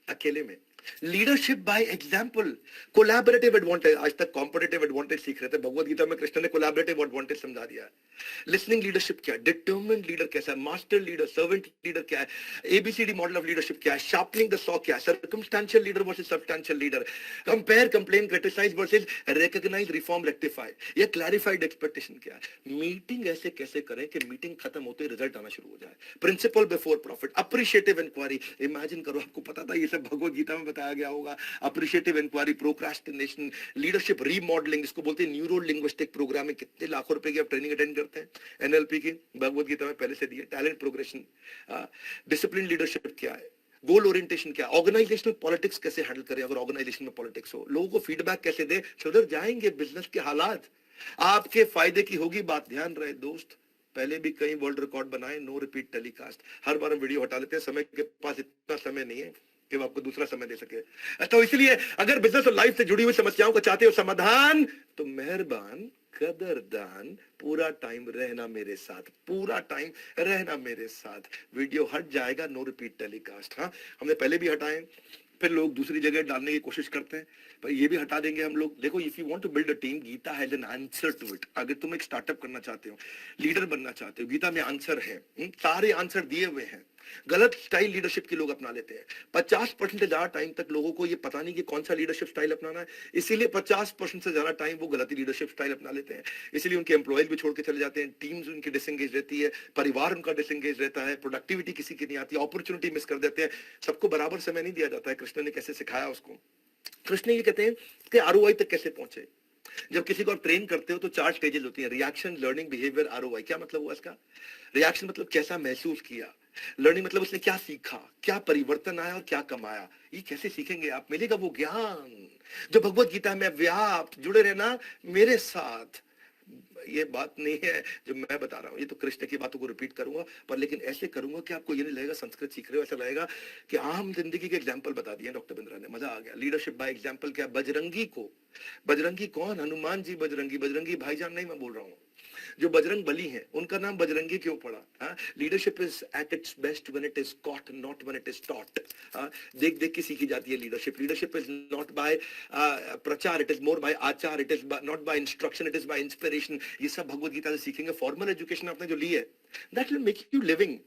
अकेले में। Leadership by example, collaborative advantage. आज तक कॉम्पिटिटिव एडवांटेज सीख रहे थे, भगवत गीता में कृष्ण ने कोलैबोरेटिव एडवांटेज समझा दिया। लिसनिंग लीडरशिप क्या है, डिटर्मिन्ड लीडर कैसा है, मास्टर लीडर, सर्वेंट लीडर क्या है, एबीसीडी मॉडल ऑफ लीडरशिप क्या है, शार्पनिंग द सॉ क्या है, circumstantial leader versus substantial leader, compare, complain, criticise versus recognise, reform, rectify, या क्लैरिफाइड एक्सपेक्टेशन क्या है। मीटिंग ऐसे कैसे करें कि मीटिंग खत्म होते ही रिजल्ट आना शुरू हो जाए। Principle before profit, appreciative inquiry. Imagine करो, आपको पता था ये सब भगवत गीता में बताया गया होगा। Appreciative inquiry, procrastination, leadership remodelling, इसको बोलते हैं न्यूरो लिंग्विस्टिक प्रोग्रामिंग। कितने लाखों रुपए की आप ट्रेनिंग अटेंड करते हैं एनएलपी की, भगवत गीता में पहले से दी है। टैलेंट प्रोग्रेशन, डिसिप्लिन लीडरशिप क्या है, गोल ओरिएंटेशन क्या है, ऑर्गेनाइजेशनल पॉलिटिक्स कैसे हैंडल करें अगर ऑर्गेनाइजेशन में पॉलिटिक्स हो, लोगों को फीडबैक कैसे दे, सुधर जाएंगे बिजनेस के हालात, आपके फायदे की होगी बात। ध्यान रहे दोस्त, पहले भी कई वर्ल्ड रिकॉर्ड बनाए, नो रिपीट टेलीकास्ट। हर बार हम वीडियो हटा लेते हैं, समय के पास इतना समय नहीं है कि वो आपको दूसरा समय दे सके। तो इसलिए अगर बिजनेस और लाइफ से जुड़ी हुई समस्याओं को चाहते हो समाधान, तो मेहरबान कदरदान पूरा टाइम रहना मेरे साथ, पूरा टाइम रहना मेरे साथ। वीडियो हट जाएगा, नो रिपीट टेलीकास्ट। हाँ, हमने पहले भी हटाए, फिर लोग दूसरी जगह डालने की कोशिश करते हैं, पर ये भी हटा देंगे हम लोग। देखो, if you want to build a team, Gita has an answer to it. अगर तुम एक स्टार्टअप करना चाहते हो, लीडर बनना चाहते हो, गीता में आंसर है, सारे आंसर दिए हुए हैं। गलत स्टाइल लीडरशिप के लोग अपना लेते हैं। 50% से ज्यादा टाइम तक लोगों को ये पता नहीं कि कौन सा लीडरशिप स्टाइल अपनाना है, इसीलिए 50% से ज्यादा टाइम वो गलत लीडरशिप स्टाइल अपना लेते हैं। इसलिए उनके एम्प्लॉयज भी छोड़ के चले जाते हैं, टीम्स उनकी डिसएंगेज रहती है, परिवार उनका डिसएंगेज रहता है, प्रोडक्टिविटी किसी की नहीं आती, अपॉर्चुनिटी मिस कर देते हैं। सबको बराबर समय नहीं दिया जाता है। कृष्ण ने कैसे सिखाया उसको, कृष्ण ये कहते हैं कि आरओआई तक कैसे पहुंचे। जब किसी को आप ट्रेन करते हो तो 4 स्टेजेस होती हैं, रिएक्शन, लर्निंग, बिहेवियर, आरओआई। क्या मतलब हुआ इसका? रिएक्शन मतलब कैसा महसूस किया, लर्निंग मतलब उसने क्या सीखा, क्या परिवर्तन आया और क्या कमाया। ये कैसे सीखेंगे आप? मिलेगा वो ज्ञान जो भगवत गीता में व्याप्त। जुड़े रहना मेरे साथ। ये बात नहीं है जो मैं बता रहा हूँ, ये तो कृष्ण की बातों को रिपीट करूंगा, पर लेकिन ऐसे करूंगा कि आपको ये नहीं लगेगा संस्कृत सीख रहे हो, ऐसा लगेगा कि आम जिंदगी के एग्जाम्पल बता दिए डॉक्टर बिंद्रा ने। मजा आ गया। लीडरशिप बाय एग्जाम्पल क्या? बजरंगी को, बजरंगी कौन? हनुमान जी बजरंगी, बजरंगी भाईजान नहीं मैं बोल रहा हूँ, जो बजरंग बली हैं, उनका नाम बजरंगी क्यों पड़ा? Leadership is at its best when it is caught, not when it is taught. देख देख के सीखी जाती है leadership. Leadership is not by prachar, it is more by achar, it is not by instruction, it is by inspiration. ये सब भगवत गीता से सीखेंगे। फॉर्मल एजुकेशन आपने जो ली है, that will make you living,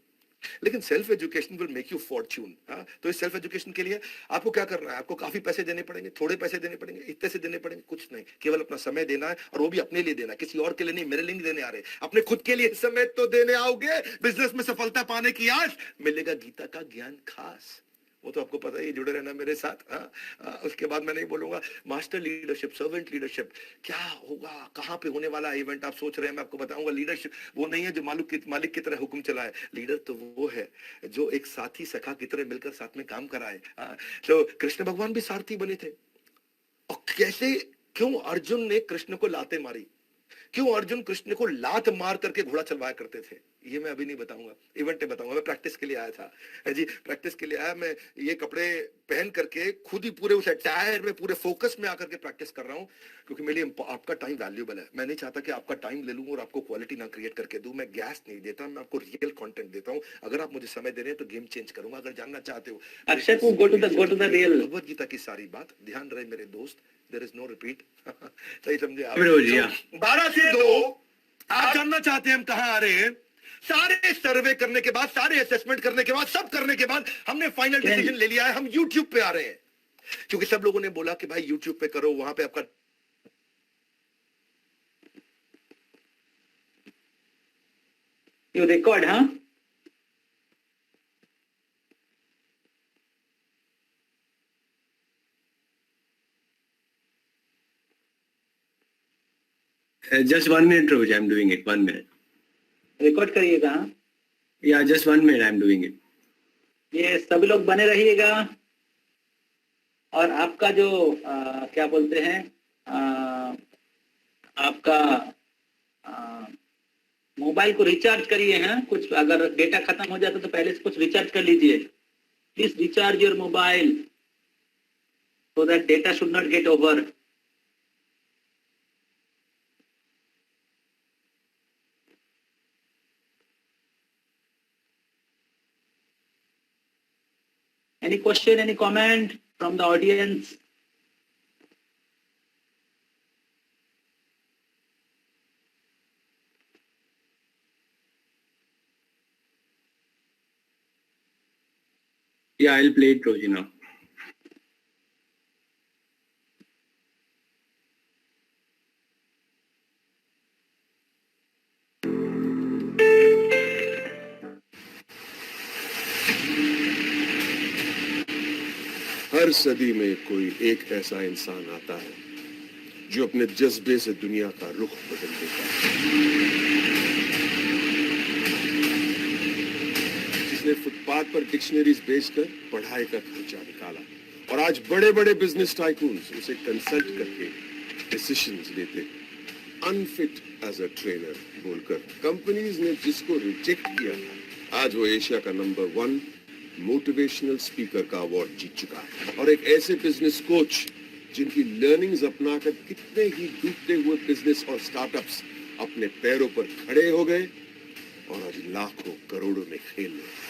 लेकिन self education will make you fortune. तो इस सेल्फ एजुकेशन के लिए आपको क्या करना है? आपको काफी पैसे देने पड़ेंगे, थोड़े पैसे देने पड़ेंगे, इतने से देने पड़ेंगे? कुछ नहीं, केवल अपना समय देना है, और वो भी अपने लिए देना है, किसी और के लिए नहीं। मेरे लिए नहीं देने आ रहे, अपने खुद के लिए समय तो देने आओगे। बिजनेस में सफलता पाने की आस, मिलेगा गीता का ज्ञान खास, वो तो आपको पता ही। जुड़े रहना मेरे साथ। उसके बाद मैं नहीं बोलूंगा। मास्टर लीडरशिप, सर्वेंट लीडरशिप क्या होगा, कहां पे होने वाला इवेंट आप सोच रहे हैं, मैं आपको बताऊंगा। लीडरशिप वो नहीं है जो मालिक की तरह हुक्म चलाए। लीडर तो वो है जो एक साथी सखा की तरह मिलकर साथ में काम कराए। तो कृष्ण भगवान भी सारथी बने थे। और कैसे, क्यों अर्जुन ने कृष्ण को लाते मारी, क्यों अर्जुन कृष्ण को लात मार करके घोड़ा चलवाया करते थे, ये मैं अभी नहीं बताऊंगा, इवेंट में बताऊंगा। मैं प्रैक्टिस के लिए आया था जी, प्रैक्टिस के लिए आया। मैं ये कपड़े पहन करके खुद ही पूरे उस टायर में पूरे फोकस में आकर के प्रैक्टिस कर रहा हूं, क्योंकि मेरे लिए आपका टाइम वैल्यूएबल है। मैं नहीं चाहता कि आपका टाइम ले लूं और आपको क्वालिटी ना क्रिएट करके दूं। मैं गैस नहीं देता, मैं आपको रियल कंटेंट देता हूं। अगर आप मुझे समय दे रहे हैं तो गेम चेंज करूंगा। अगर जानना चाहते हो Akshat, go to the real. Bhagavad Gita की सारी बात, ध्यान रहे मेरे दोस्त, देयर इज नो रिपीट। सही समझे आप? Bro, जी, हाँ। 12 से 2 आप जानना चाहते हैं हम कहां आ रहे हैं। सारे सर्वे करने के बाद, सारे असेसमेंट करने के बाद, सब करने के बाद हमने फाइनल डिसीजन ले लिया है, हम YouTube पे आ रहे हैं। क्योंकि सब लोगों ने बोला कि भाई YouTube पे करो, वहां पे आपका You record, huh? Just 1 minute, Roj, I'm doing it. 1 minute. Record करिएगा। हाँ? Yeah, just 1 minute, I'm doing it. ये सभी लोग बने रहिएगा। और आपका जो क्या बोलते हैं, आपका मोबाइल को रिचार्ज करिए। हैं कुछ, अगर डेटा खत्म हो जाता तो पहले से कुछ रिचार्ज कर लीजिए। Please recharge your mobile so that data should not get over. Any question, any comment from the audience? Yeah, I'll play it, Roji, now. हर सदी में कोई एक ऐसा इंसान आता है जो अपने जज्बे से दुनिया का रुख बदल देता है, जिसने फुटपाथ पर डिक्शनरीज बेचकर पढ़ाई का खर्चा निकाला और आज बड़े बड़े बिजनेस टाइकून्स उसे कंसल्ट करके डिसीजंस लेते अनफिट एज अ ट्रेनर बोलकर कंपनीज ने जिसको रिजेक्ट किया था, आज वो एशिया का नंबर 1 मोटिवेशनल स्पीकर का अवार्ड जीत चुका है। और एक ऐसे बिजनेस कोच जिनकी लर्निंग्स अपनाकर कितने ही डूबते हुए बिजनेस और स्टार्टअप्स अपने पैरों पर खड़े हो गए और आज लाखों करोड़ों में खेल रहे।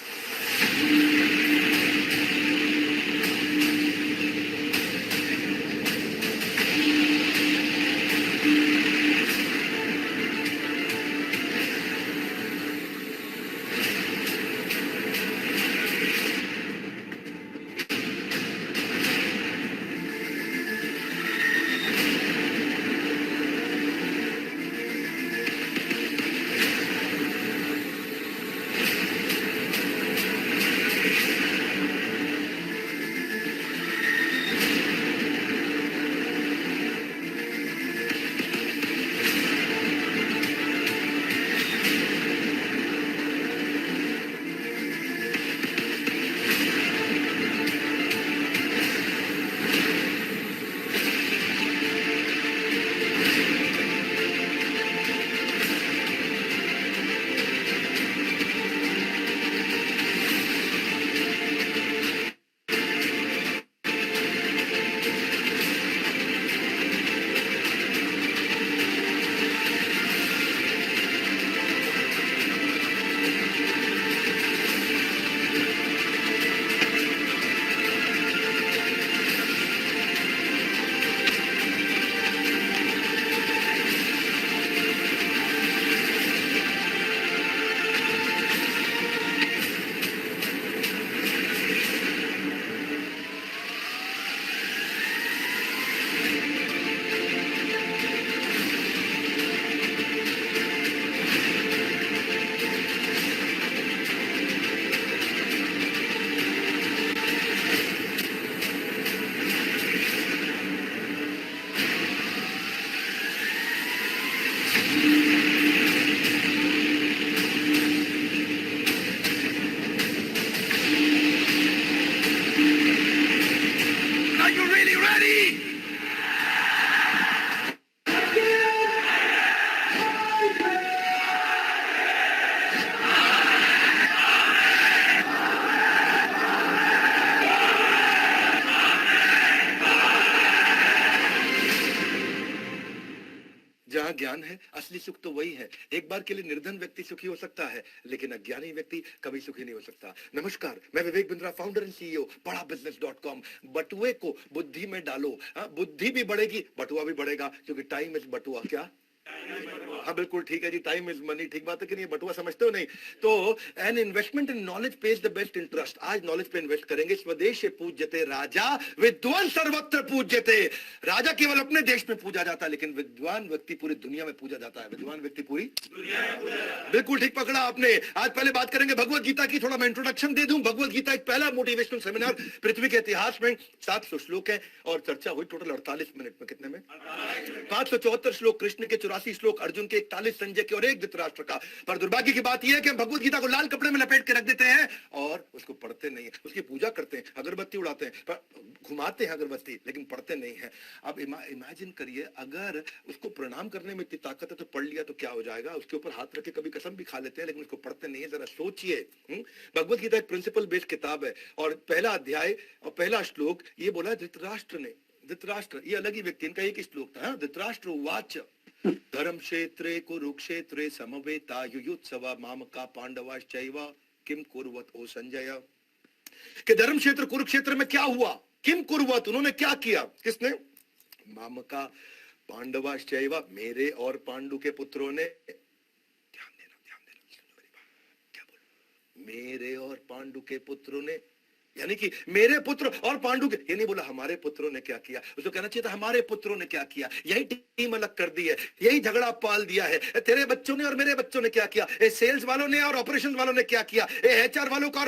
जहाँ ज्ञान है, असली सुख तो वही है। एक बार के लिए निर्धन व्यक्ति सुखी हो सकता है, लेकिन अज्ञानी व्यक्ति कभी सुखी नहीं हो सकता। नमस्कार, मैं Vivek Bindra, founder and CEO पढ़ाबिजनेस.com। बटुए को बुद्धि में डालो, बुद्धि भी बढ़ेगी, बटुआ भी बढ़ेगा, क्योंकि टाइम इज बटुआ। क्या? हाँ बिल्कुल ठीक है जी, टाइम इज मनी। ठीक बात है कि नहीं? बटुआ समझते हो नहीं? तो an investment in knowledge page the best interest. आज नॉलेज पे इन्वेस्ट करेंगे। स्वदेश पूज्यते राजा, विद्वान सर्वत्र पूज्यते। राजा केवल अपने देश में पूजा जाता है, लेकिन विद्वान व्यक्ति पूरी दुनिया में पूजा जाता है। विद्वान व्यक्ति पूरी दुनिया में पूजा जाता है। बिल्कुल ठीक पकड़ा आपने। आज पहले बात करेंगे भगवत गीता की। थोड़ा मैं इंट्रोडक्शन दे दूं। भगवत गीता एक पहला मोटिवेशनल सेमिनार पृथ्वी के इतिहास में। 700 श्लोक है और चर्चा हुई टोटल 48 मिनट में। कितने में? 574 श्लोक कृष्ण के, 84 श्लोक अर्जुन के, 41 संजय के और 1 धृतराष्ट्र का। पर दुर्भाग्य की बात यह है कि हम भगवत गीता को लाल कपड़े में लपेट के रख देते हैं और उसको पढ़ते नहीं है। उसकी पूजा करते हैं, अगरबत्ती उड़ाते हैं, पर घुमाते हैं अगरबत्ती, लेकिन पढ़ते नहीं है। अब इमेजिन करिए, अगर उसको प्रणाम करने में इतनी ताकत है तो पढ़ लिया तो क्या हो जाएगा? उसके ऊपर हाथ रख के कभी कसम भी खा लेते हैं, लेकिन उसको पढ़ते नहीं है। जरा सोचिए। भगवत गीता एक प्रिंसिपल बेस्ड किताब है और पहला अध्याय और पहला श्लोक ये बोला धृतराष्ट्र ने। धृतराष्ट्र ये अलग ही व्यक्ति, इनका एक श्लोक था। धृतराष्ट्र उवाच धर्म क्षेत्रे कुरुक्षेत्रे समवेता युयुत्सव मामका पांडवाश्चैव किम कुर्वत ओ संजय। कि धर्म क्षेत्र कुरुक्षेत्र में क्या हुआ, किम कुरुवत, उन्होंने क्या किया, किसने, मामका पांडवाश्चैव, मेरे और पांडु के पुत्रों ने, ध्यान देना क्या बोला, मेरे और पांडु के पुत्रों ने, यानी कि मेरे पुत्र और पांडु के, ये नहीं बोला हमारे पुत्रों ने क्या किया, उसको कहना चाहिए था हमारे पुत्रों ने क्या किया। यही टीम अलग कर दी है, यही झगड़ा पाल दिया है। तेरे बच्चों ने और मेरे बच्चों ने क्या किया, सेल्स वालों ने और ऑपरेशन वालों ने क्या किया, एचआर वालों का और